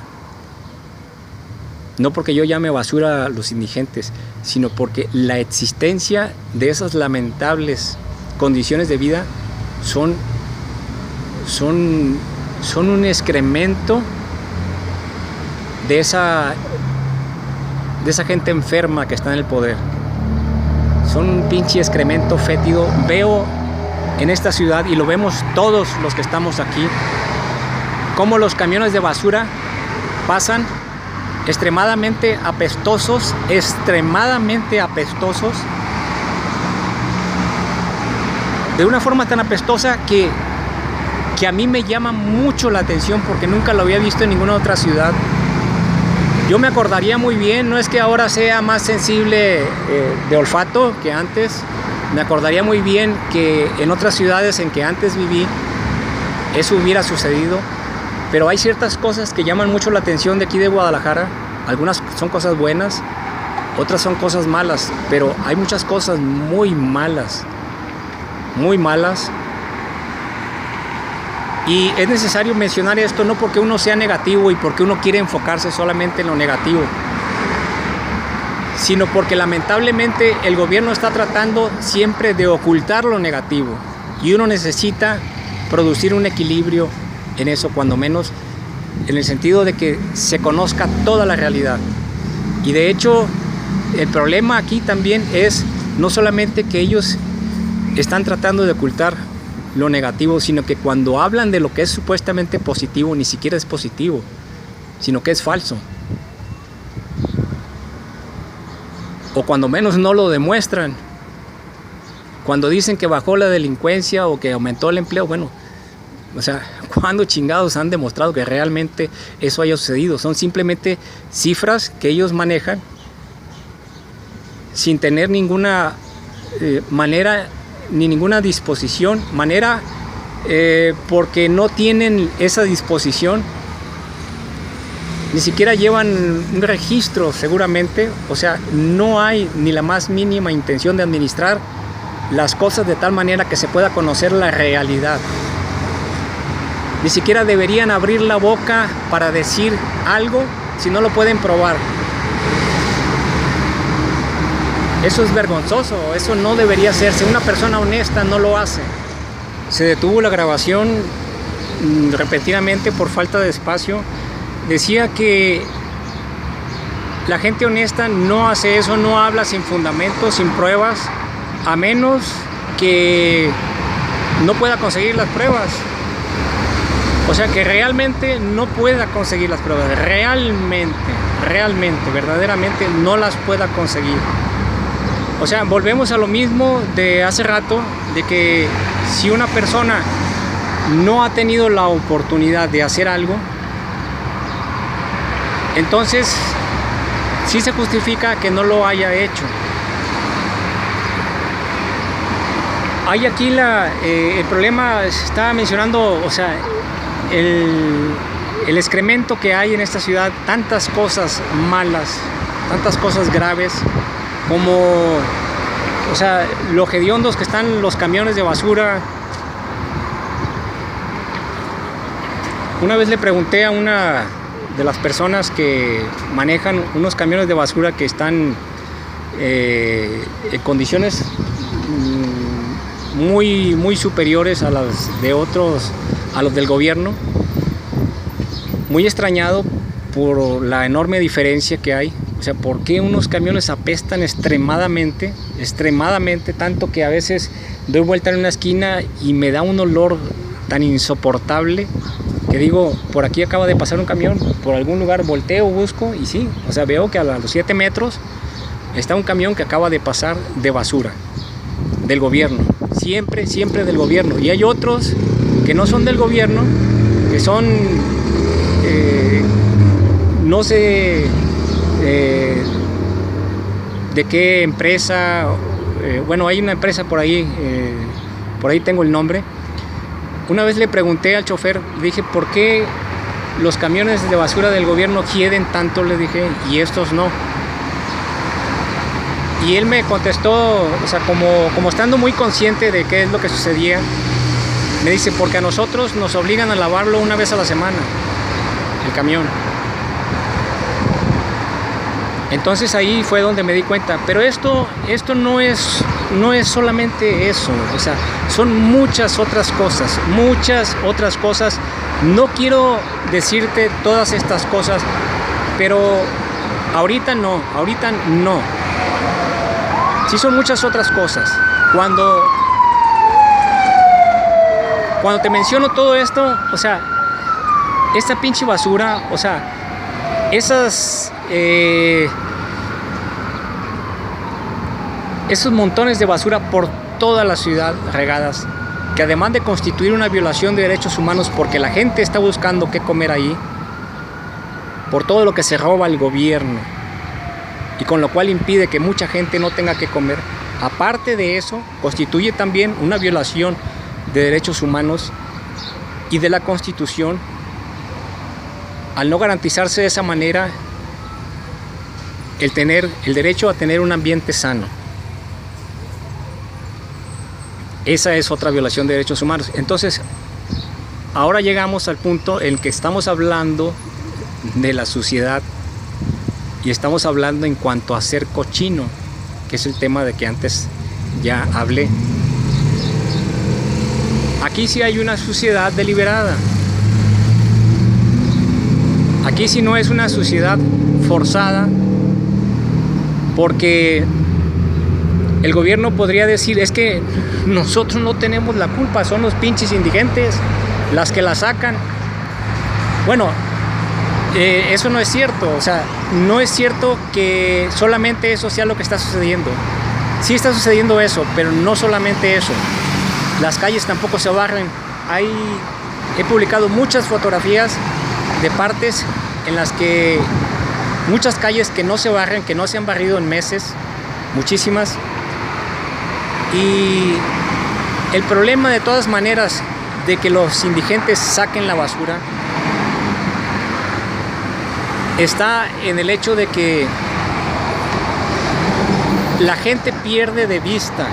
No porque yo llame basura a los indigentes, sino porque la existencia de esas lamentables condiciones de vida son un excremento de esa gente enferma que está en el poder. Son un pinche excremento fétido. Veo en esta ciudad, y lo vemos todos los que estamos aquí, cómo los camiones de basura pasan extremadamente apestosos, de una forma tan apestosa que a mí me llama mucho la atención porque nunca lo había visto en ninguna otra ciudad. Yo me acordaría muy bien, no es que ahora sea más sensible de olfato que antes, me acordaría muy bien que en otras ciudades en que antes viví eso hubiera sucedido. Pero hay ciertas cosas que llaman mucho la atención de aquí de Guadalajara. Algunas son cosas buenas, otras son cosas malas, pero hay muchas cosas muy malas Y es necesario mencionar esto no porque uno sea negativo y porque uno quiere enfocarse solamente en lo negativo, sino porque lamentablemente el gobierno está tratando siempre de ocultar lo negativo y uno necesita producir un equilibrio en eso, cuando menos en el sentido de que se conozca toda la realidad. Y de hecho el problema aquí también es no solamente que ellos están tratando de ocultar lo negativo, sino que cuando hablan de lo que es supuestamente positivo, ni siquiera es positivo, sino que es falso. O cuando menos no lo demuestran. Cuando dicen que bajó la delincuencia o que aumentó el empleo, bueno, o sea, ¿cuándo chingados han demostrado que realmente eso haya sucedido? Son simplemente cifras que ellos manejan sin tener ninguna manera ni ninguna disposición, porque no tienen esa disposición, ni siquiera llevan un registro seguramente, o sea, no hay ni la más mínima intención de administrar las cosas de tal manera que se pueda conocer la realidad. Ni siquiera deberían abrir la boca para decir algo si no lo pueden probar. Eso es vergonzoso, eso no debería hacerse. Una persona honesta no lo hace. Se detuvo la grabación repentinamente por falta de espacio. Decía que la gente honesta no hace eso, no habla sin fundamentos, sin pruebas, a menos que no pueda conseguir las pruebas. O sea, que realmente no pueda conseguir las pruebas, realmente, verdaderamente no las pueda conseguir. O sea, volvemos a lo mismo de hace rato, de que si una persona no ha tenido la oportunidad de hacer algo, entonces sí se justifica que no lo haya hecho. Hay aquí el problema, estaba mencionando, o sea, el excremento que hay en esta ciudad, tantas cosas malas, tantas cosas graves, como, o sea, lo hediondos que están los camiones de basura. Una vez le pregunté a una de las personas que manejan unos camiones de basura que están en condiciones muy superiores a las de otros, a los del gobierno, muy extrañado por la enorme diferencia que hay. O sea, ¿por qué unos camiones apestan extremadamente, tanto que a veces doy vuelta en una esquina y me da un olor tan insoportable que digo, por aquí acaba de pasar un camión, por algún lugar volteo, busco y sí, o sea, veo que a los 7 metros está un camión que acaba de pasar de basura, del gobierno, siempre del gobierno. Y hay otros que no son del gobierno, que son, no sé de qué empresa, bueno, hay una empresa por ahí tengo el nombre. Una vez le pregunté al chofer, le dije, ¿por qué los camiones de basura del gobierno hieden tanto? Le dije, y estos no. Y él me contestó, o sea, como estando muy consciente de qué es lo que sucedía, me dice, porque a nosotros nos obligan a lavarlo una vez a la semana, el camión. Entonces ahí fue donde me di cuenta, pero esto no es solamente eso, o sea, son muchas otras cosas. No quiero decirte todas estas cosas, pero ahorita no. Sí son muchas otras cosas. Cuando te menciono todo esto, o sea, esta pinche basura, o sea, esos montones de basura por toda la ciudad regadas, que además de constituir una violación de derechos humanos porque la gente está buscando qué comer ahí, por todo lo que se roba el gobierno y con lo cual impide que mucha gente no tenga que comer, aparte de eso constituye también una violación de derechos humanos y de la Constitución al no garantizarse de esa manera el derecho a tener un ambiente sano. Esa es otra violación de derechos humanos. Entonces, ahora llegamos al punto en que estamos hablando de la suciedad y estamos hablando en cuanto a ser cochino, que es el tema de que antes ya hablé. Aquí sí hay una suciedad deliberada. Aquí sí no es una suciedad forzada, porque el gobierno podría decir, es que nosotros no tenemos la culpa, son los pinches indigentes las que la sacan. Bueno, eso no es cierto. O sea, no es cierto que solamente eso sea lo que está sucediendo. Sí está sucediendo eso, pero no solamente eso. Las calles tampoco se barren. He publicado muchas fotografías de partes en las que muchas calles que no se barren, que no se han barrido en meses, muchísimas. Y el problema de todas maneras de que los indigentes saquen la basura está en el hecho de que la gente pierde de vista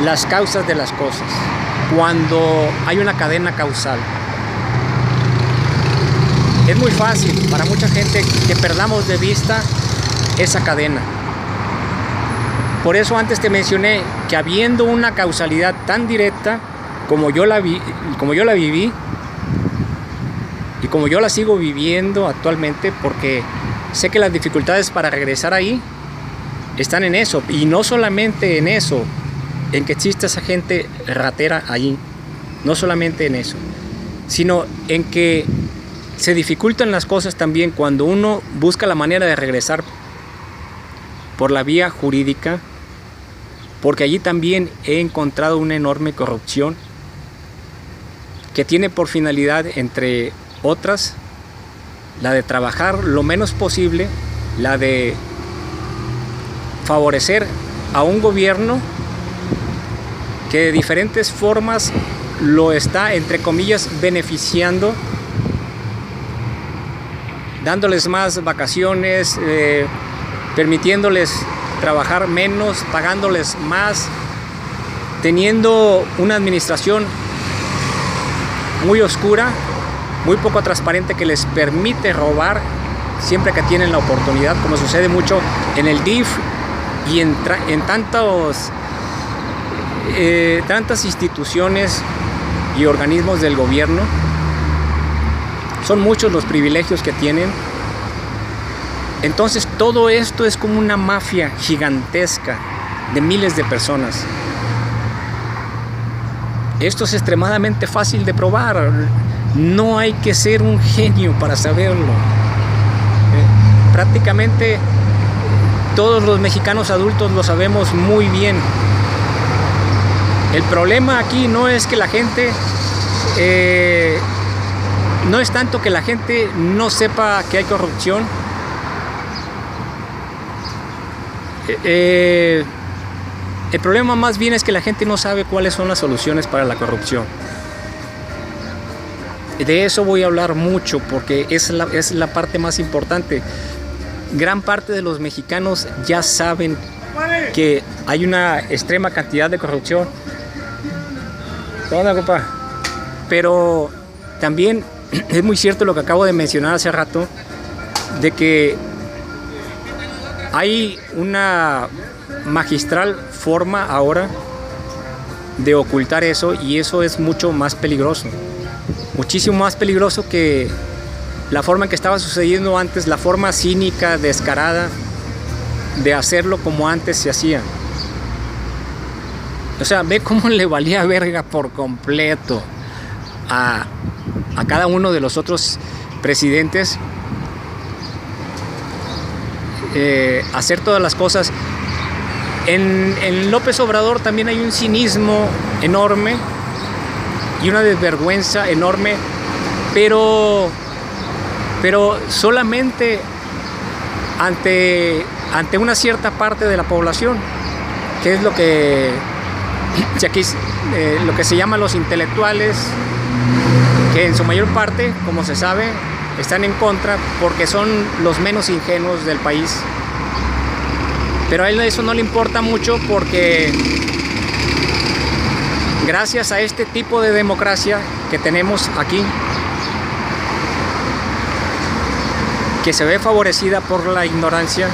las causas de las cosas cuando hay una cadena causal. Es muy fácil para mucha gente que perdamos de vista esa cadena. Por eso antes te mencioné que habiendo una causalidad tan directa como yo la viví y como yo la sigo viviendo actualmente, porque sé que las dificultades para regresar ahí están en eso, y no solamente en eso, en que existe esa gente ratera allí, no solamente en eso, sino en que se dificultan las cosas también cuando uno busca la manera de regresar por la vía jurídica, porque allí también he encontrado una enorme corrupción que tiene por finalidad, entre otras, la de trabajar lo menos posible, la de favorecer a un gobierno que de diferentes formas lo está, entre comillas, beneficiando, dándoles más vacaciones, permitiéndoles trabajar menos, pagándoles más, teniendo una administración muy oscura, muy poco transparente, que les permite robar siempre que tienen la oportunidad, como sucede mucho en el DIF y en tantas instituciones y organismos del gobierno. Son muchos los privilegios que tienen. Entonces todo esto es como una mafia gigantesca de miles de personas. Esto es extremadamente fácil de probar. No hay que ser un genio para saberlo. Prácticamente todos los mexicanos adultos lo sabemos muy bien. El problema aquí no es que la gente, no es tanto que la gente no sepa que hay corrupción. El problema más bien es que la gente no sabe cuáles son las soluciones para la corrupción. De eso voy a hablar mucho porque es la parte más importante. Gran parte de los mexicanos ya saben que hay una extrema cantidad de corrupción. ¿Qué onda, compa? Pero también es muy cierto lo que acabo de mencionar hace rato, de que hay una magistral forma ahora de ocultar eso, y eso es mucho más peligroso, muchísimo más peligroso que la forma en que estaba sucediendo antes, la forma cínica, descarada de hacerlo como antes se hacía. O sea, ve cómo le valía verga por completo a cada uno de los otros presidentes hacer todas las cosas. En López Obrador también hay un cinismo enorme y una desvergüenza enorme, pero solamente ante una cierta parte de la población, que es lo que se llama los intelectuales, que en su mayor parte, como se sabe, están en contra porque son los menos ingenuos del país. Pero a él eso no le importa mucho, porque gracias a este tipo de democracia que tenemos aquí, que se ve favorecida por la ignorancia,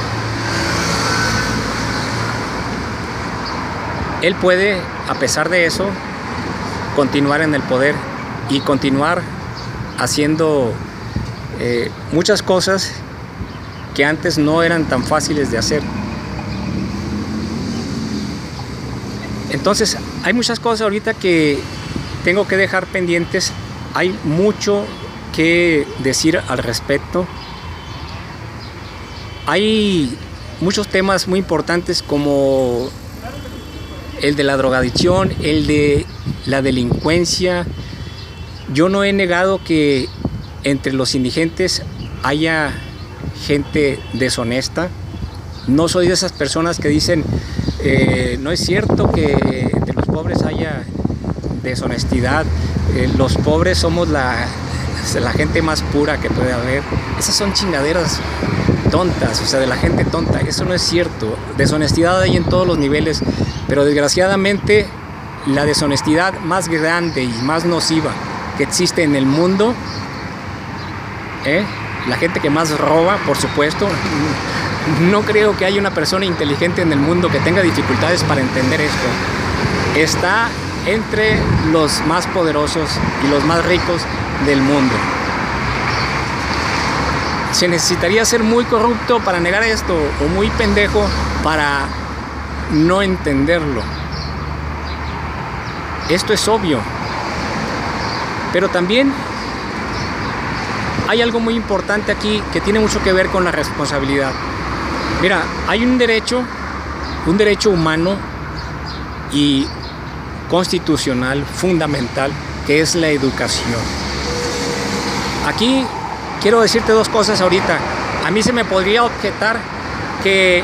él puede, a pesar de eso, continuar en el poder y continuar haciendo muchas cosas que antes no eran tan fáciles de hacer. Entonces, hay muchas cosas ahorita que tengo que dejar pendientes. Hay mucho que decir al respecto. Hay muchos temas muy importantes como el de la drogadicción, el de la delincuencia. Yo no he negado que entre los indigentes haya gente deshonesta. No soy de esas personas que dicen no es cierto que entre los pobres haya deshonestidad. Los pobres somos la gente más pura que puede haber. Esas son chingaderas tontas, o sea, de la gente tonta. Eso no es cierto. Deshonestidad hay en todos los niveles, pero desgraciadamente la deshonestidad más grande y más nociva que existe en el mundo, la gente que más roba, por supuesto. No creo que haya una persona inteligente en el mundo que tenga dificultades para entender esto. Está entre los más poderosos y los más ricos del mundo. Se necesitaría ser muy corrupto para negar esto, o muy pendejo para no entenderlo. Esto es obvio. Pero también hay algo muy importante aquí que tiene mucho que ver con la responsabilidad. Mira, hay un derecho humano y constitucional fundamental, que es la educación. Aquí quiero decirte dos cosas ahorita. A mí se me podría objetar que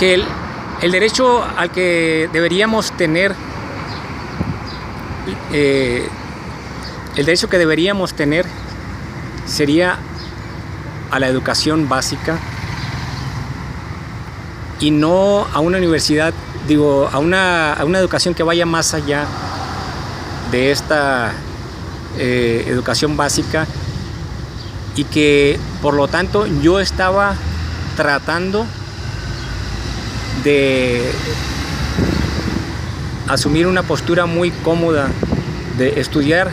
el derecho al que deberíamos tener, el derecho que deberíamos tener sería a la educación básica y no a una universidad, a una educación que vaya más allá de esta educación básica, y que por lo tanto yo estaba tratando de asumir una postura muy cómoda de estudiar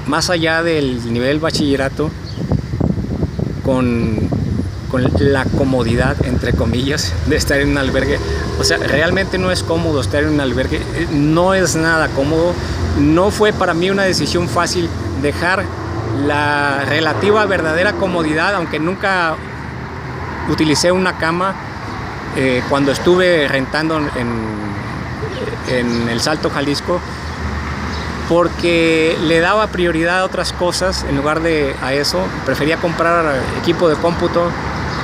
más allá del nivel bachillerato con la comodidad, entre comillas, de estar en un albergue. O sea, realmente no es cómodo estar en un albergue, no es nada cómodo. No fue para mí una decisión fácil dejar la relativa verdadera comodidad, aunque nunca utilicé una cama cuando estuve rentando en El Salto, Jalisco, porque le daba prioridad a otras cosas en lugar de a eso. Prefería comprar equipo de cómputo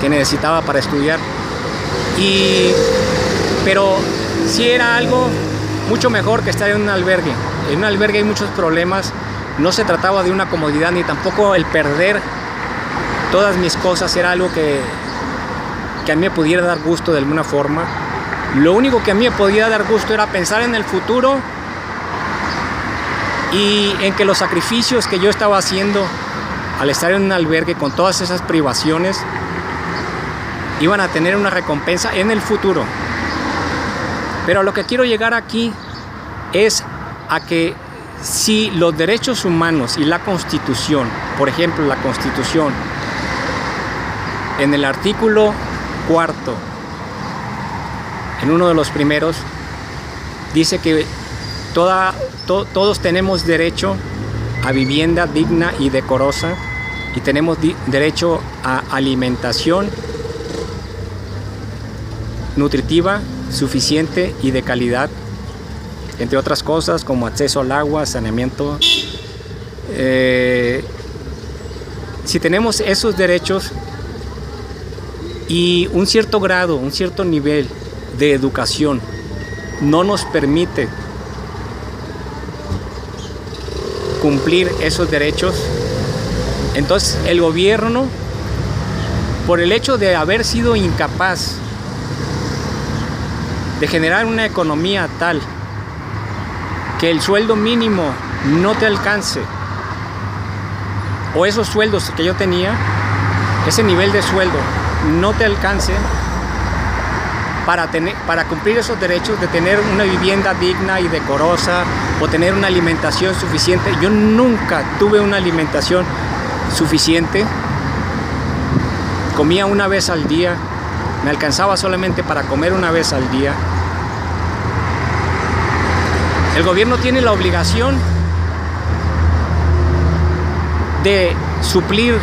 que necesitaba para estudiar, pero sí era algo mucho mejor que estar en un albergue. En un albergue hay muchos problemas. No se trataba de una comodidad, ni tampoco el perder todas mis cosas era algo que a mí me pudiera dar gusto de alguna forma. Lo único que a mí me podía dar gusto era pensar en el futuro y en que los sacrificios que yo estaba haciendo al estar en un albergue con todas esas privaciones iban a tener una recompensa en el futuro. Pero a lo que quiero llegar aquí es a que si los derechos humanos y la Constitución, por ejemplo, la Constitución, en el artículo 4, en uno de los primeros, dice que todos tenemos derecho a vivienda digna y decorosa, y tenemos derecho a alimentación nutritiva, suficiente y de calidad, entre otras cosas como acceso al agua, saneamiento. Si tenemos esos derechos y un cierto grado, un cierto nivel de educación no nos permite cumplir esos derechos, entonces el gobierno, por el hecho de haber sido incapaz de generar una economía tal que el sueldo mínimo no te alcance, o esos sueldos que yo tenía, ese nivel de sueldo no te alcance para cumplir esos derechos de tener una vivienda digna y decorosa, o tener una alimentación suficiente. Yo nunca tuve una alimentación suficiente. Comía una vez al día, me alcanzaba solamente para comer una vez al día. El gobierno tiene la obligación de suplir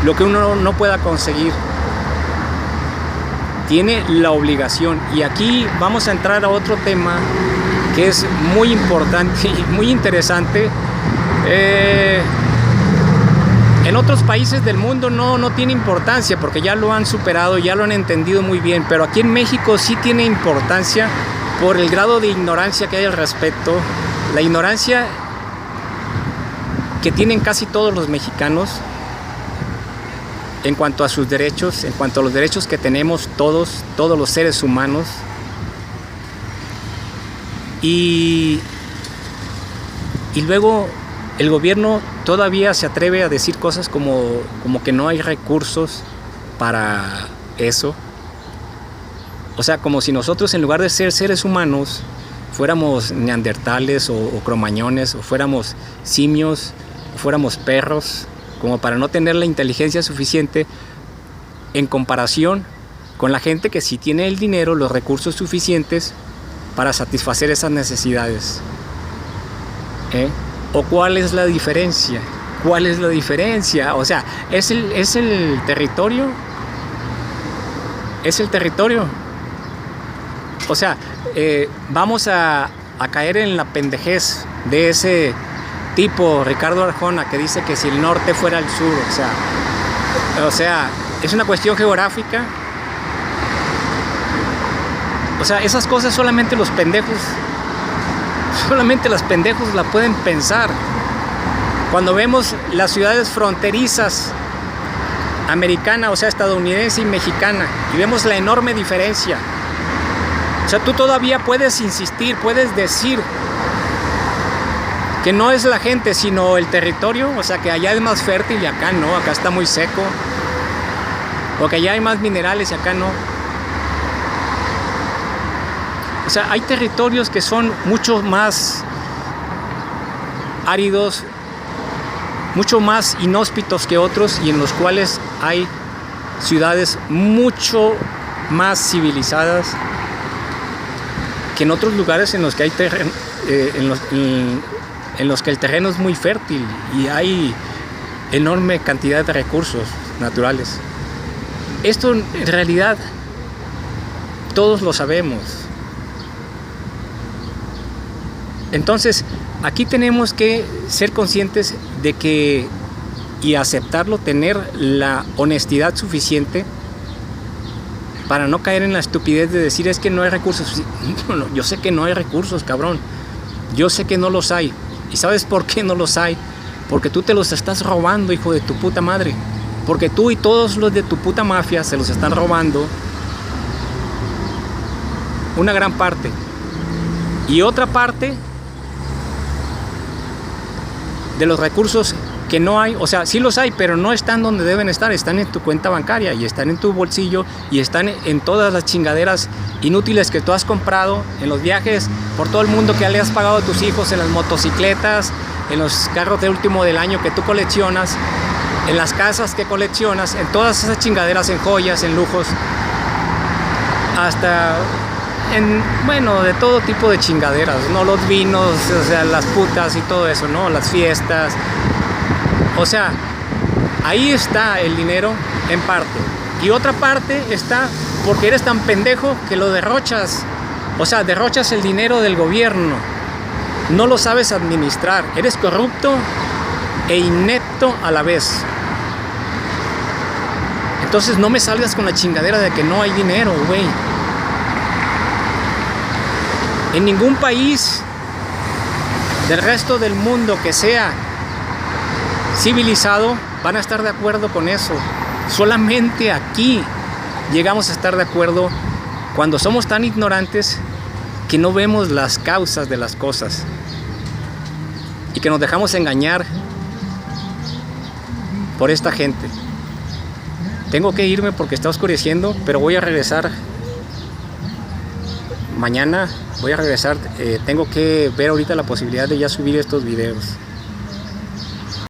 lo que uno no pueda conseguir. Tiene la obligación. Y aquí vamos a entrar a otro tema que es muy importante y muy interesante. En otros países del mundo no tiene importancia porque ya lo han superado, ya lo han entendido muy bien, pero aquí en México sí tiene importancia por el grado de ignorancia que hay al respecto, la ignorancia que tienen casi todos los mexicanos en cuanto a sus derechos, en cuanto a los derechos que tenemos todos los seres humanos. Y luego el gobierno todavía se atreve a decir cosas como que no hay recursos para eso. O sea, como si nosotros, en lugar de ser seres humanos, fuéramos neandertales o cromañones, o fuéramos simios, o fuéramos perros, como para no tener la inteligencia suficiente en comparación con la gente que sí tiene el dinero, los recursos suficientes para satisfacer esas necesidades. ¿O cuál es la diferencia? ¿Cuál es la diferencia? O sea, ¿es el territorio? ¿Es el territorio? O sea, vamos a caer en la pendejez de ese tipo, Ricardo Arjona, que dice que si el norte fuera el sur, o sea, es una cuestión geográfica. O sea, esas cosas solamente los pendejos la pueden pensar. Cuando vemos las ciudades fronterizas, americana, o sea, estadounidense y mexicana, y vemos la enorme diferencia. O sea, tú todavía puedes insistir, puedes decir que no es la gente, sino el territorio. O sea, que allá es más fértil y acá no, acá está muy seco. O que allá hay más minerales y acá no. O sea, hay territorios que son mucho más áridos, mucho más inhóspitos que otros, y en los cuales hay ciudades mucho más civilizadas que en otros lugares en los que hay en los que el terreno es muy fértil y hay enorme cantidad de recursos naturales. Esto en realidad todos lo sabemos. Entonces, aquí tenemos que ser conscientes de que, y aceptarlo, tener la honestidad suficiente para no caer en la estupidez de decir es que no hay recursos. No, yo sé que no hay recursos, cabrón. Yo sé que no los hay. ¿Y sabes por qué no los hay? Porque tú te los estás robando, hijo de tu puta madre. Porque tú y todos los de tu puta mafia se los están robando. Una gran parte. Y otra parte de los recursos que no hay, o sea, sí los hay, pero no están donde deben estar. Están en tu cuenta bancaria y están en tu bolsillo y están en todas las chingaderas inútiles que tú has comprado, en los viajes por todo el mundo que le has pagado a tus hijos, en las motocicletas, en los carros de último del año que tú coleccionas, en las casas que coleccionas, en todas esas chingaderas, en joyas, en lujos, hasta bueno, de todo tipo de chingaderas, ¿no? Los vinos, o sea, las putas y todo eso, ¿no? Las fiestas. O sea, ahí está el dinero en parte. Y otra parte está porque eres tan pendejo que lo derrochas. O sea, derrochas el dinero del gobierno. No lo sabes administrar. Eres corrupto e inepto a la vez. Entonces no me salgas con la chingadera de que no hay dinero, güey. En ningún país del resto del mundo que sea civilizado van a estar de acuerdo con eso. Solamente aquí llegamos a estar de acuerdo cuando somos tan ignorantes que no vemos las causas de las cosas. y que nos dejamos engañar por esta gente. Tengo que irme porque está oscureciendo, pero voy a regresar mañana. Voy a regresar, tengo que ver ahorita la posibilidad de ya subir estos videos.